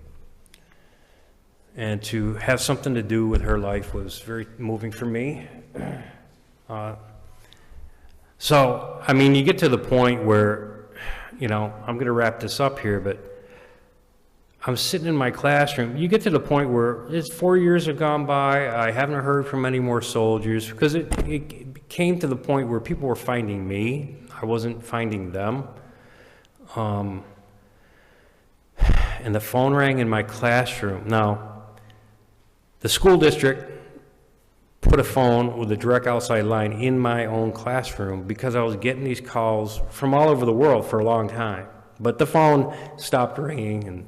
And to have something to do with her life was very moving for me. So, I mean, you get to the point where, you know, I'm going to wrap this up here, but I'm sitting in my classroom. You get to the point where it's 4 years have gone by. I haven't heard from any more soldiers because it came to the point where people were finding me. I wasn't finding them. And the phone rang in my classroom. Now, the school district put a phone with a direct outside line in my own classroom because I was getting these calls from all over the world for a long time. But the phone stopped ringing, and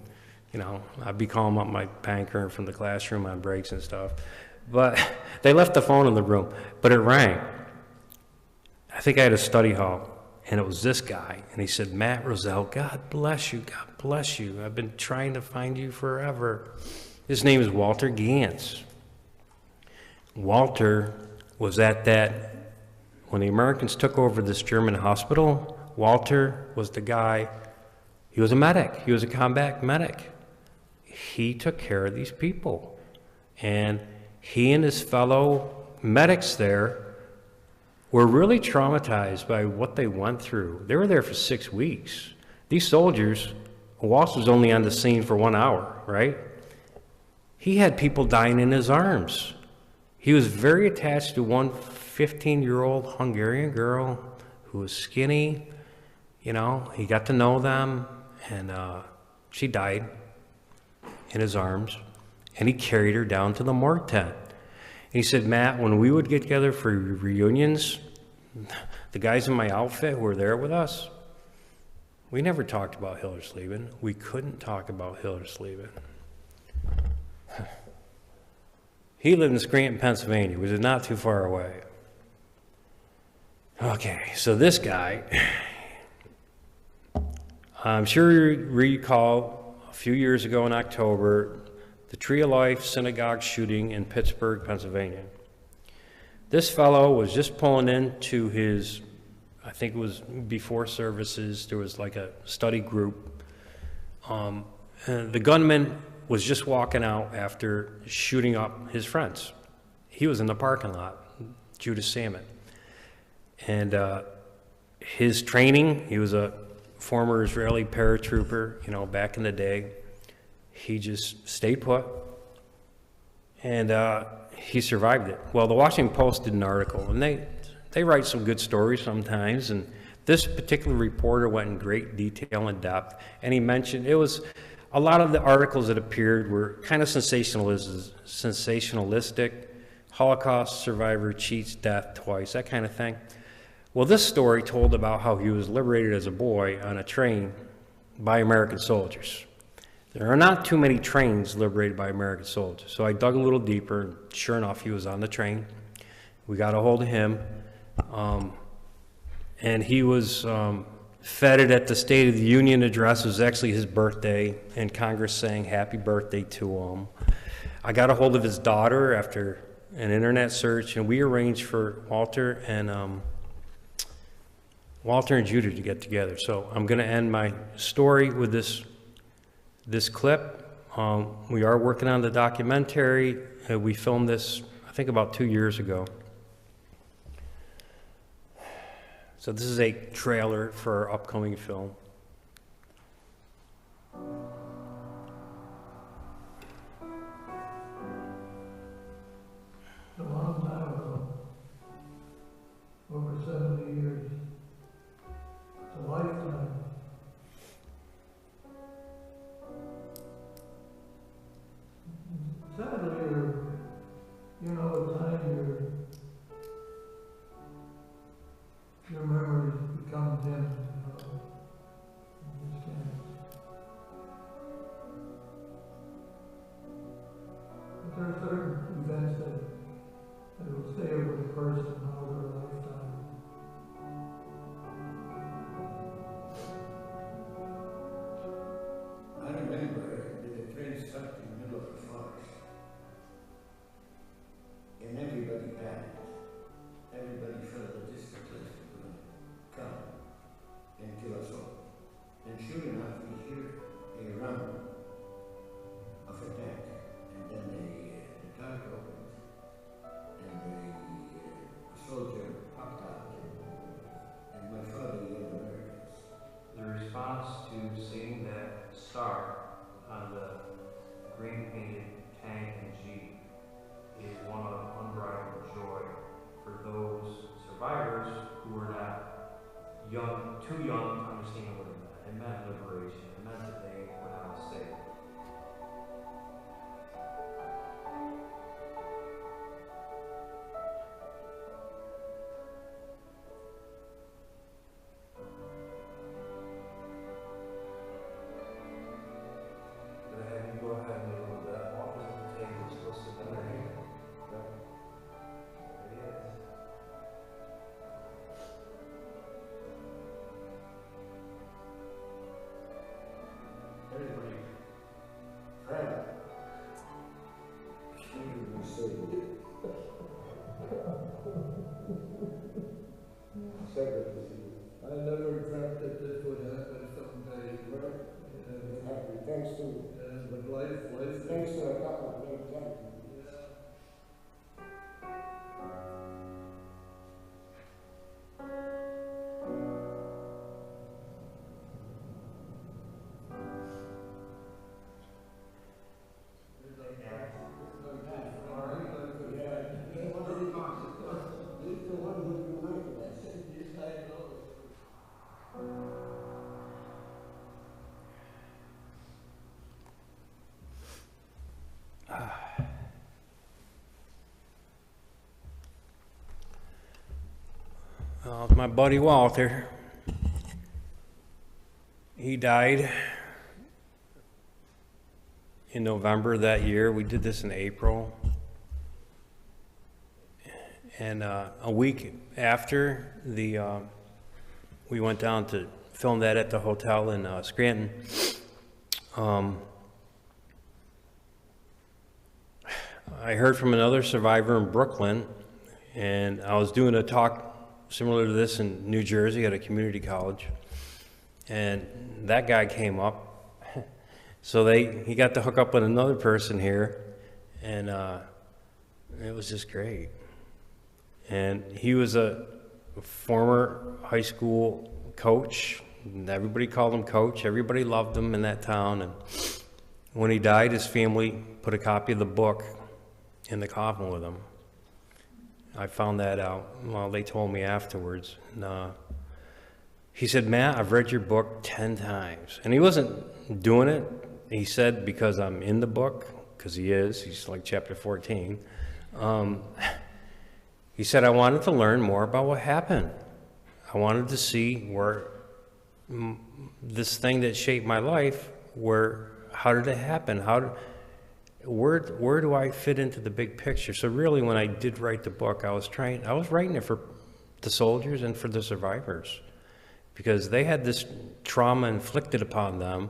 you know, I'd be calling up my banker from the classroom on breaks and stuff. But they left the phone in the room, but it rang. I think I had a study hall, and it was this guy, and he said, "Matt Rozell, God bless you, God bless you. I've been trying to find you forever." His name is Walter Gantz. Walter was at that, when the Americans took over this German hospital, Walter was the guy, he was a medic, he was a combat medic. He took care of these people. And he and his fellow medics there were really traumatized by what they went through. They were there for 6 weeks. These soldiers, Walter was only on the scene for 1 hour, right? He had people dying in his arms. He was very attached to one 15-year-old Hungarian girl who was skinny. You know, he got to know them, and she died in his arms, and he carried her down to the morgue tent. And he said, "Matt, when we would get together for reunions, the guys in my outfit who were there with us, we never talked about Hillersleben. We couldn't talk about Hillersleben." He lived in Scranton, Pennsylvania, which is not too far away. Okay, so this guy, I'm sure you recall a few years ago in October, the Tree of Life synagogue shooting in Pittsburgh, Pennsylvania. This fellow was just pulling into his, I think it was before services, there was like a study group. And the gunman was just walking out after shooting up his friends. He was in the parking lot, Judas Salmon. And his training, he was a former Israeli paratrooper, you know, back in the day. He just stayed put, and he survived it. Well, the Washington Post did an article, and they write some good stories sometimes, and this particular reporter went in great detail and depth, and he mentioned, it was, a lot of the articles that appeared were kind of sensationalistic, Holocaust survivor cheats death twice, that kind of thing. Well, this story told about how he was liberated as a boy on a train by American soldiers. There are not too many trains liberated by American soldiers. So I dug a little deeper, and sure enough, he was on the train. We got a hold of him, and he was feted at the State of the Union address. It was actually his birthday, and Congress saying happy birthday to him. I got a hold of his daughter after an internet search, and we arranged for Walter and Judah to get together. So I'm going to end my story with this clip. We are working on the documentary. We filmed this, I think, about 2 years ago. So this is a trailer for our upcoming film. A long time ago, over 70 years. It's a lifetime. Sadly, you know, at times your memories become dim. that will stay with a person all their lifetime. I remember that the train stopped in the middle of the forest, and everybody panicked. Everybody felt that this place was going to come and kill us all. And sure enough, we hear a run of a tank, and then the tank opened, and a soldier popped out, and my father yelled Americans. The response to seeing that star on the green painted tank and Jeep is one of unbridled joy for those survivors who were not too young to understand what it meant. It meant liberation. It meant that they were now safe. Everybody, Fred, Stephen was saved. I never dreamt that this would happen someday. Happy, thanks to, But life thanks is... to a couple of great gentlemen. My buddy Walter, he died in November that year. We did this in April. And a week after, we went down to film that at the hotel in Scranton. I heard from another survivor in Brooklyn, and I was doing a talk similar to this in New Jersey at a community college, and that guy came up. So he got to hook up with another person here, and it was just great. And he was a former high school coach, and everybody called him Coach. Everybody loved him in that town. And when he died, his family put a copy of the book in the coffin with him. I found that out. Well, they told me afterwards. And, he said, "Matt, I've read your book 10 times. And he wasn't doing it, he said, because I'm in the book, because he is. He's like chapter 14. He said, I wanted to learn more about what happened. I wanted to see where this thing that shaped my life, how did it happen? Where do I fit into the big picture? So really, when I did write the book, I was writing it for the soldiers and for the survivors, because they had this trauma inflicted upon them,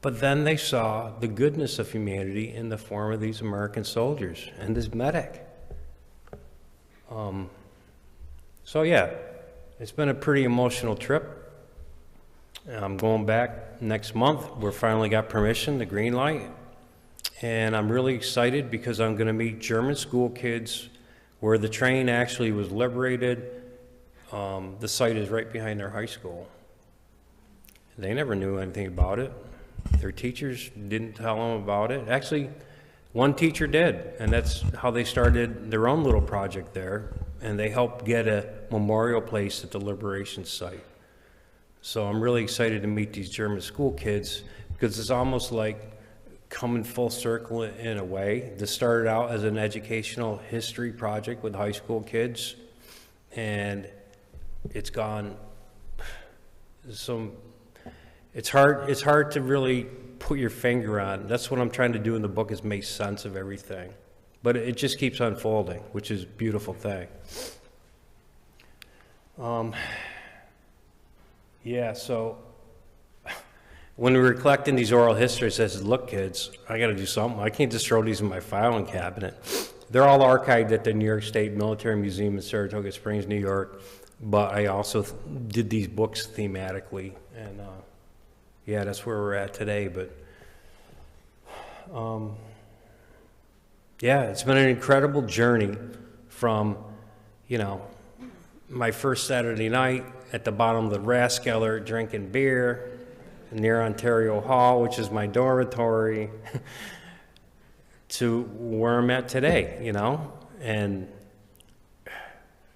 but then they saw the goodness of humanity in the form of these American soldiers and this medic. So yeah, it's been a pretty emotional trip. I'm going back next month. We finally got permission, the green light. And I'm really excited because I'm going to meet German school kids where the train actually was liberated. The site is right behind their high school. They never knew anything about it. Their teachers didn't tell them about it. Actually, one teacher did, and that's how they started their own little project there. And they helped get a memorial place at the liberation site. So I'm really excited to meet these German school kids because it's almost like coming full circle in a way. This started out as an educational history project with high school kids, and it's gone it's hard to really put your finger on. That's what I'm trying to do in the book, is make sense of everything. But it just keeps unfolding, which is a beautiful thing. Yeah, so when we were collecting these oral histories, I said, look, kids, I got to do something. I can't just throw these in my filing cabinet. They're all archived at the New York State Military Museum in Saratoga Springs, New York. But I also did these books thematically. And yeah, that's where we're at today. But yeah, it's been an incredible journey from, you know, my first Saturday night at the bottom of the Rathskeller drinking beer near Ontario Hall, which is my dormitory, to where I'm at today, you know, and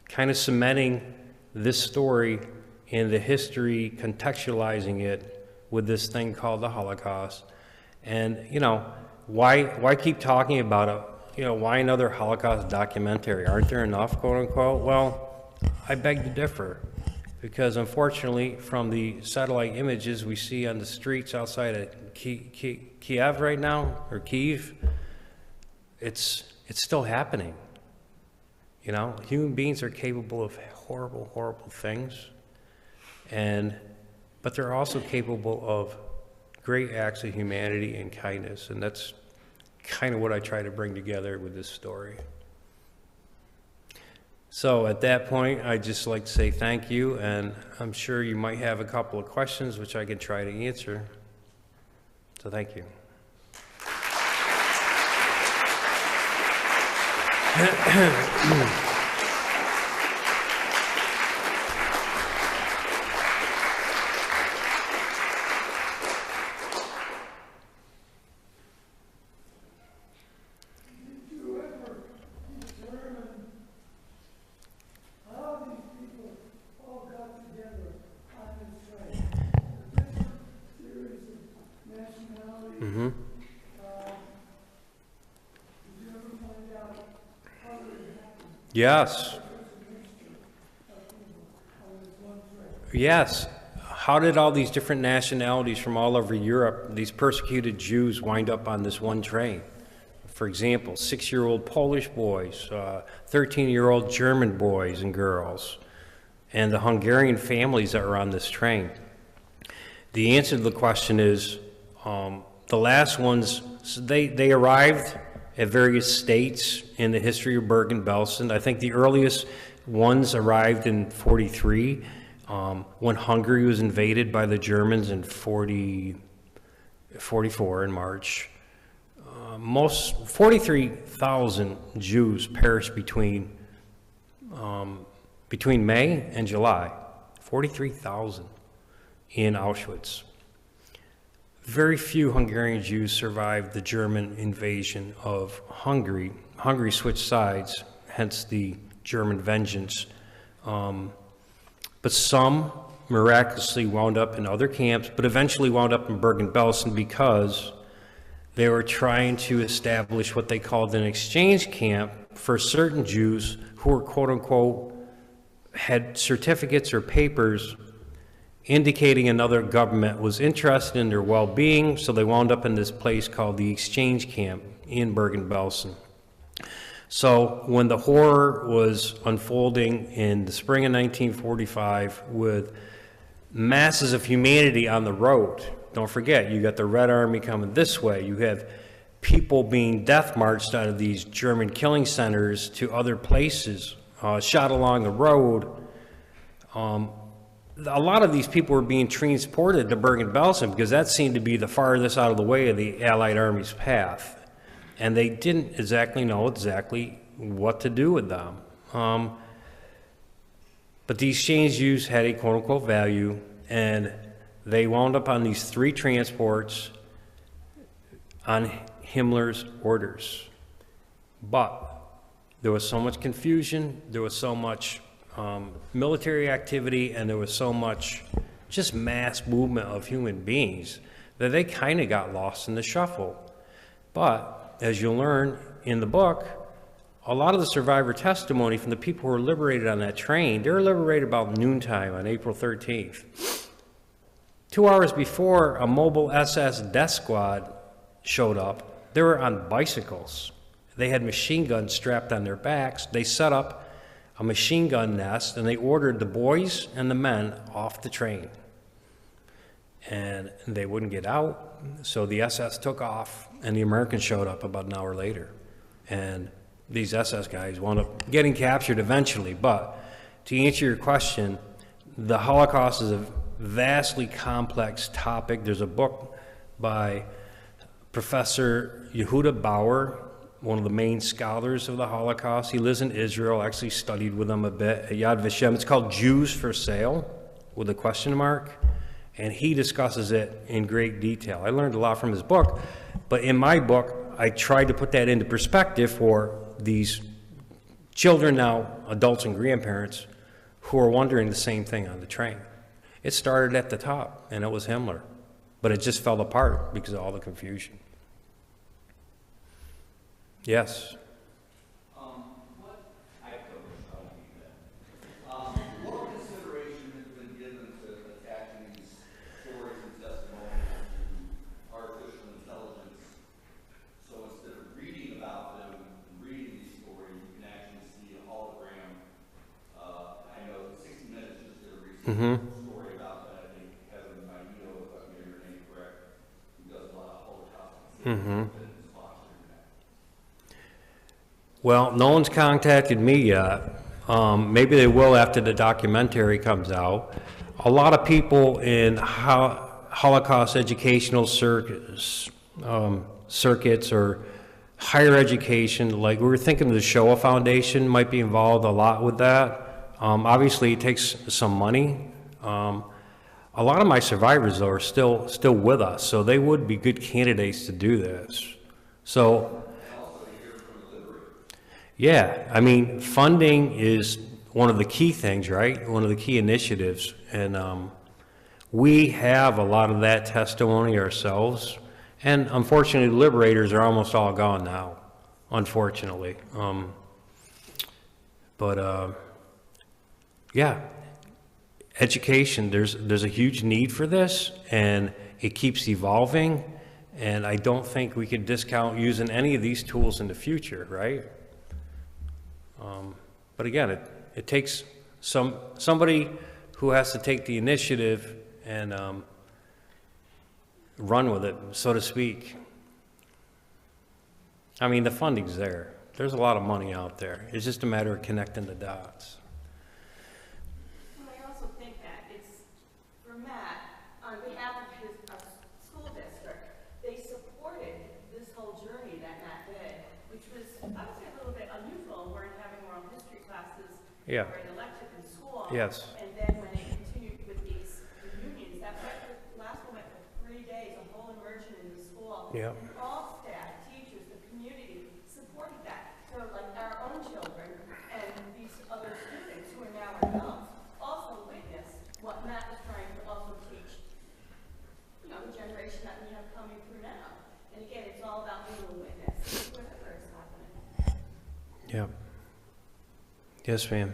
kind of cementing this story in the history, contextualizing it with this thing called the Holocaust. And, you know, why keep talking about it? You know, why another Holocaust documentary? Aren't there enough, quote unquote? Well, I beg to differ, because unfortunately, from the satellite images we see on the streets outside of Kiev right now, or Kyiv, it's still happening. You know, human beings are capable of horrible, horrible things, but they're also capable of great acts of humanity and kindness, and that's kind of what I try to bring together with this story. So at that point, I'd just like to say thank you, and I'm sure you might have a couple of questions which I can try to answer. So thank you. Yes. Yes. How did all these different nationalities from all over Europe, these persecuted Jews, wind up on this one train? For example, 6-year-old Polish boys, 13-year-old German boys and girls, and the Hungarian families that were on this train. The answer to the question is, the last ones, they arrived at various states in the history of Bergen-Belsen. I think the earliest ones arrived in 43, when Hungary was invaded by the Germans in 44 in March. 43,000 Jews perished between May and July. 43,000 in Auschwitz. Very few Hungarian Jews survived the German invasion of Hungary. Hungary switched sides, hence the German vengeance. But some miraculously wound up in other camps, but eventually wound up in Bergen-Belsen because they were trying to establish what they called an exchange camp for certain Jews who were, quote unquote, had certificates or papers indicating another government was interested in their well-being, so they wound up in this place called the exchange camp in Bergen-Belsen. So when the horror was unfolding in the spring of 1945 with masses of humanity on the road, don't forget, you got the Red Army coming this way, you have people being death marched out of these German killing centers to other places, shot along the road. A lot of these people were being transported to Bergen-Belsen because that seemed to be the farthest out of the way of the Allied Army's path. And they didn't exactly know what to do with them. But the exchange Jews had a quote-unquote value, and they wound up on these 3 transports on Himmler's orders. But there was so much confusion, there was so much military activity, and there was so much just mass movement of human beings that they kind of got lost in the shuffle. But as you'll learn in the book, a lot of the survivor testimony from the people who were liberated on that train, they were liberated about noontime on April 13th. 2 hours before, a mobile SS death squad showed up. They were on bicycles, They had machine guns strapped on their backs. They set up a machine gun nest, and they ordered the boys and the men off the train. And they wouldn't get out, so the SS took off, and the Americans showed up about an hour later. And these SS guys wound up getting captured eventually. But to answer your question, the Holocaust is a vastly complex topic. There's a book by Professor Yehuda Bauer, one of the main scholars of the Holocaust. He lives in Israel, actually studied with them a bit at Yad Vashem. It's called Jews for Sale, with a question mark. And he discusses it in great detail. I learned a lot from his book, but in my book, I tried to put that into perspective for these children now, adults and grandparents, who are wondering the same thing on the train. It started at the top, and it was Himmler, but it just fell apart because of all the confusion. Yes? What consideration has been given to attaching these stories and testimonials to artificial intelligence? So instead of reading about them and reading these stories, you can actually see a hologram. I know 60 Minutes just did a recent story about that. I think Kevin Magneto, if I'm getting your name correct, who does a lot of Holocaust. Well, no one's contacted me yet. Maybe they will after the documentary comes out. A lot of people in Holocaust educational circuits or higher education, like we were thinking the Shoah Foundation might be involved a lot with that. Obviously, it takes some money. A lot of my survivors, though, are still with us, so they would be good candidates to do this. So. Yeah, I mean, funding is one of the key things, right? One of the key initiatives. And we have a lot of that testimony ourselves. And unfortunately, the liberators are almost all gone now, unfortunately. Yeah, education, there's a huge need for this, and it keeps evolving. And I don't think we can discount using any of these tools in the future, right? But again, it takes somebody who has to take the initiative and run with it, so to speak. I mean, the funding's there. There's a lot of money out there. It's just a matter of connecting the dots. Well, I also think that it's, for Matt, on behalf of his school district, they supported this whole journey that Matt did, which was, I would say, a little bit unusual. We're having oral history classes Yeah. or an elective in school. Yes. And then when they continued with these reunions, that last one went for 3 days, a whole immersion in the school. Yeah. And all staff, teachers, the community supported that. So like our own children and these other students who are now adults also witnessed what Matt was trying to also teach, you know, the generation that we have coming through now. And again, it's all about being a witness, whatever is happening. Yeah. Yes, ma'am.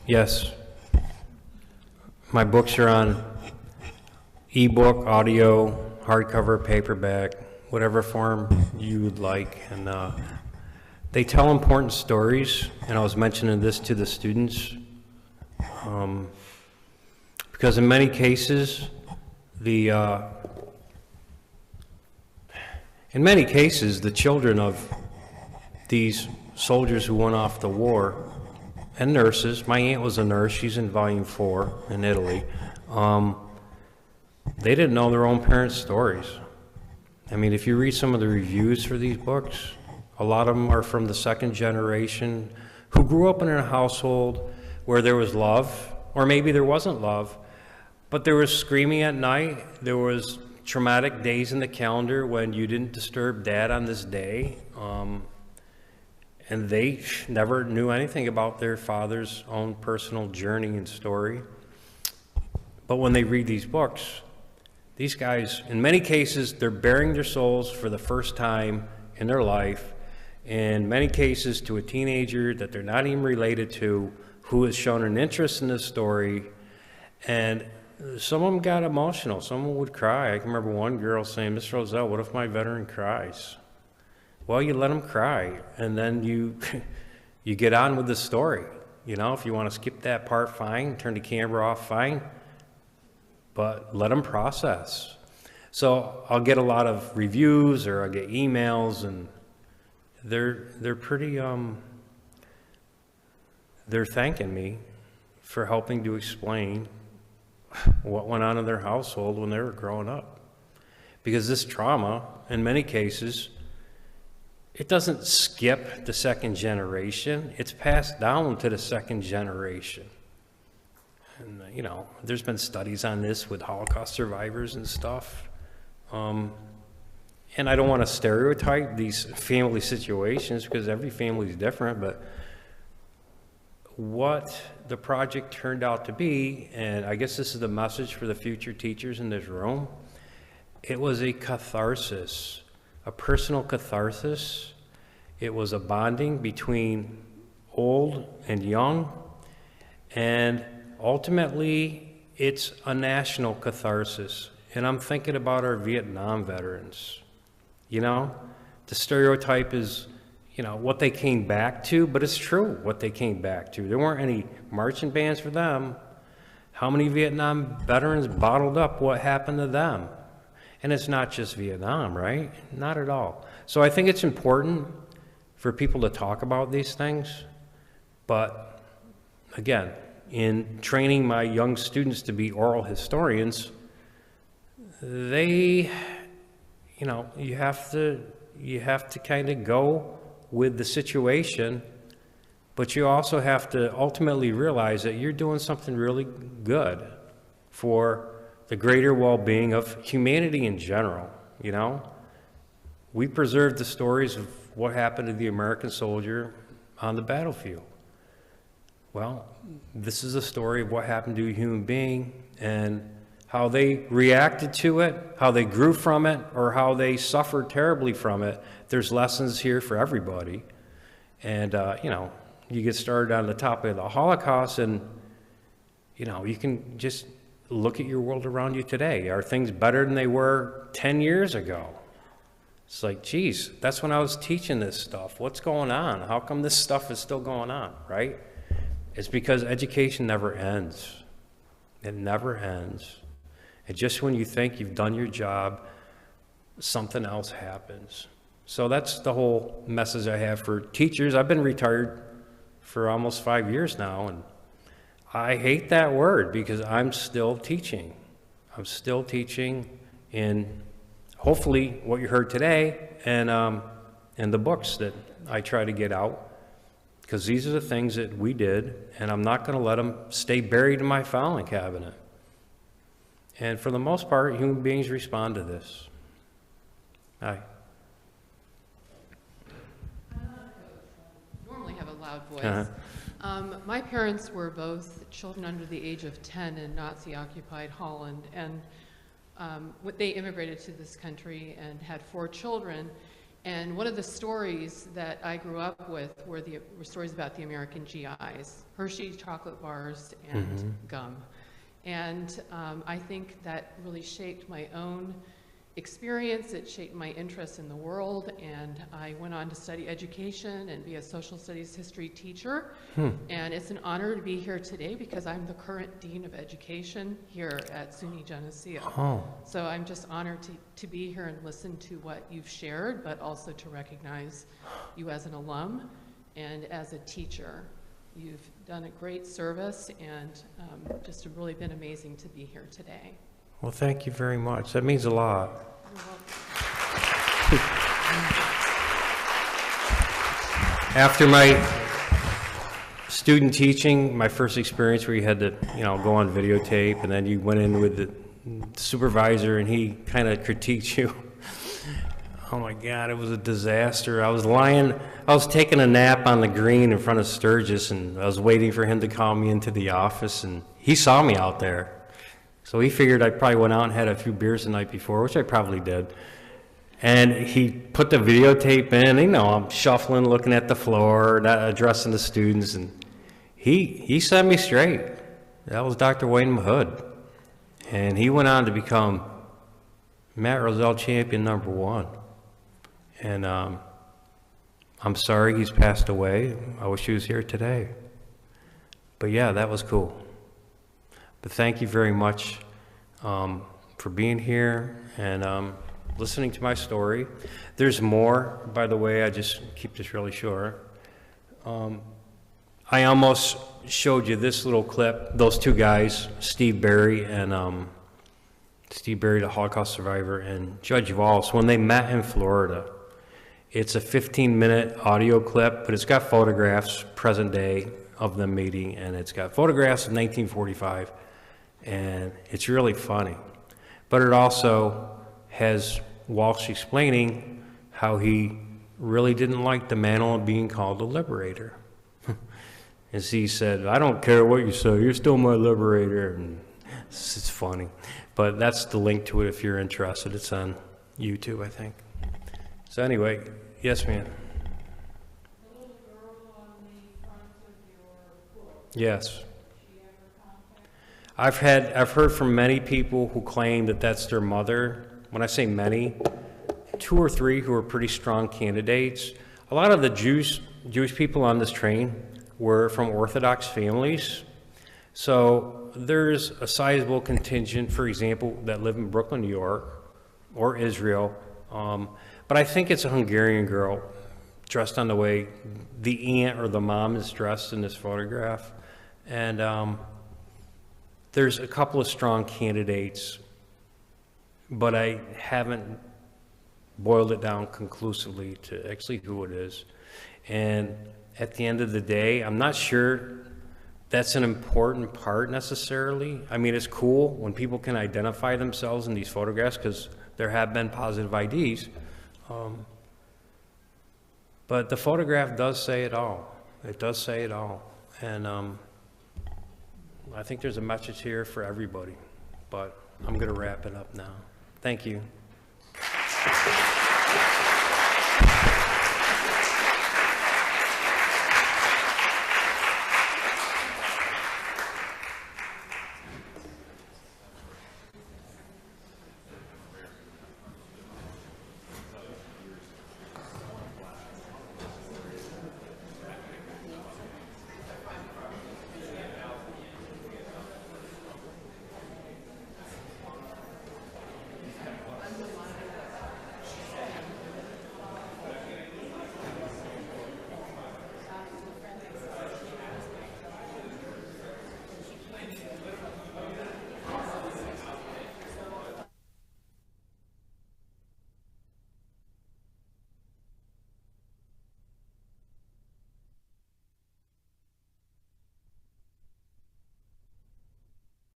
Yes. My books are on ebook, audio, hardcover, paperback, whatever form you would like. And they tell important stories, and I was mentioning this to the students. Because in many cases, the children of these soldiers who went off to war, and nurses, my aunt was a nurse, she's in volume 4 in Italy, they didn't know their own parents' stories. I mean, if you read some of the reviews for these books, a lot of them are from the second generation who grew up in a household where there was love, or maybe there wasn't love, but there was screaming at night, there was traumatic days in the calendar when you didn't disturb dad on this day, and they never knew anything about their father's own personal journey and story. But when they read these books, these guys, in many cases, they're bearing their souls for the first time in their life, in many cases to a teenager that they're not even related to, who has shown an interest in this story. And some of them got emotional. Some would cry. I can remember one girl saying, "Mr. Rozell, what if my veteran cries?" Well, you let them cry, and then you you get on with the story. You know, if you want to skip that part, fine. Turn the camera off, fine. But let them process. So I'll get a lot of reviews, or I'll get emails, and they're pretty they're thanking me for helping to explain what went on in their household when they were growing up. Because this trauma, in many cases, it doesn't skip the second generation. It's passed down to the second generation. And, you know, there's been studies on this with Holocaust survivors and stuff. And I don't want to stereotype these family situations because every family is different, but what the project turned out to be, and I guess this is the message for the future teachers in this room, it was a catharsis, a personal catharsis. It was a bonding between old and young, and ultimately it's a national catharsis. And I'm thinking about our Vietnam veterans. You know, the stereotype is, you know, what they came back to, but it's true what they came back to. There weren't any marching bands for them. How many Vietnam veterans bottled up what happened to them? And it's not just Vietnam, right? Not at all. So I think it's important for people to talk about these things. But again, in training my young students to be oral historians, they, you know, you have to kind of go with the situation, but you also have to ultimately realize that you're doing something really good for the greater well-being of humanity in general. You know, we preserve the stories of what happened to the American soldier on the battlefield. Well, this is a story of what happened to a human being and how they reacted to it, how they grew from it, or how they suffered terribly from it. There's lessons here for everybody. And, you know, you get started on the topic of the Holocaust and, you know, you can just look at your world around you today. Are things better than they were 10 years ago? It's like, geez, that's when I was teaching this stuff. What's going on? How come this stuff is still going on, right? It's because education never ends. It never ends. And just when you think you've done your job, something else happens. So that's the whole message I have for teachers. I've been retired for almost 5 years now, and I hate that word because I'm still teaching. I'm still teaching in hopefully what you heard today and the books that I try to get out, because these are the things that we did, and I'm not going to let them stay buried in my filing cabinet. And for the most part, human beings respond to this. Hi. Normally have a loud voice. My parents were both children under the age of 10 in Nazi-occupied Holland, and they immigrated to this country and had 4 children. And one of the stories that I grew up with were stories about the American GIs, Hershey chocolate bars and gum. And I think that really shaped my own experience. It shaped my interest in the world, and I went on to study education and be a social studies history teacher. And it's an honor to be here today because I'm the current Dean of Education here at SUNY Geneseo. So I'm just honored to be here and listen to what you've shared, but also to recognize you as an alum and as a teacher. You've done a great service, and just really been amazing to be here today. Well, thank you very much. That means a lot. You're welcome. After my student teaching, my first experience where you had to, you know, go on videotape, and then you went in with the supervisor and he kind of critiqued you. Oh my God, it was a disaster. I was taking a nap on the green in front of Sturgis, and I was waiting for him to call me into the office, and he saw me out there. So he figured I probably went out and had a few beers the night before, which I probably did. And he put the videotape in, you know, I'm shuffling, looking at the floor, not addressing the students, and he set me straight. That was Dr. Wayne Mahood. And he went on to become Matt Rozell champion #1. And I'm sorry he's passed away. I wish he was here today. But yeah, that was cool. But thank you very much for being here and listening to my story. There's more, by the way. I just keep this really short. I almost showed you this little clip. Those two guys, Steve Berry, the Holocaust survivor, and Judge Valls, when they met in Florida. It's a 15-minute audio clip, but it's got photographs, present day, of them meeting, and it's got photographs of 1945, and it's really funny. But it also has Walsh explaining how he really didn't like the mantle of being called a liberator. As he said, I don't care what you say, you're still my liberator. And it's funny. But that's the link to it if you're interested. It's on YouTube, I think. So anyway, yes, ma'am. The little girl on the front of your book. Yes. Did she ever contact? I've heard from many people who claim that that's their mother. When I say many, 2 or 3 who are pretty strong candidates. A lot of the Jewish people on this train were from Orthodox families. So there's a sizable contingent, for example, that live in Brooklyn, New York, or Israel. But I think it's a Hungarian girl dressed on the way the aunt or the mom is dressed in this photograph. And there's a couple of strong candidates, but I haven't boiled it down conclusively to actually who it is. And at the end of the day, I'm not sure that's an important part necessarily. I mean, it's cool when people can identify themselves in these photographs because there have been positive IDs. But the photograph does say it all. It does say it all. And I think there's a message here for everybody. But I'm going to wrap it up now. Thank you.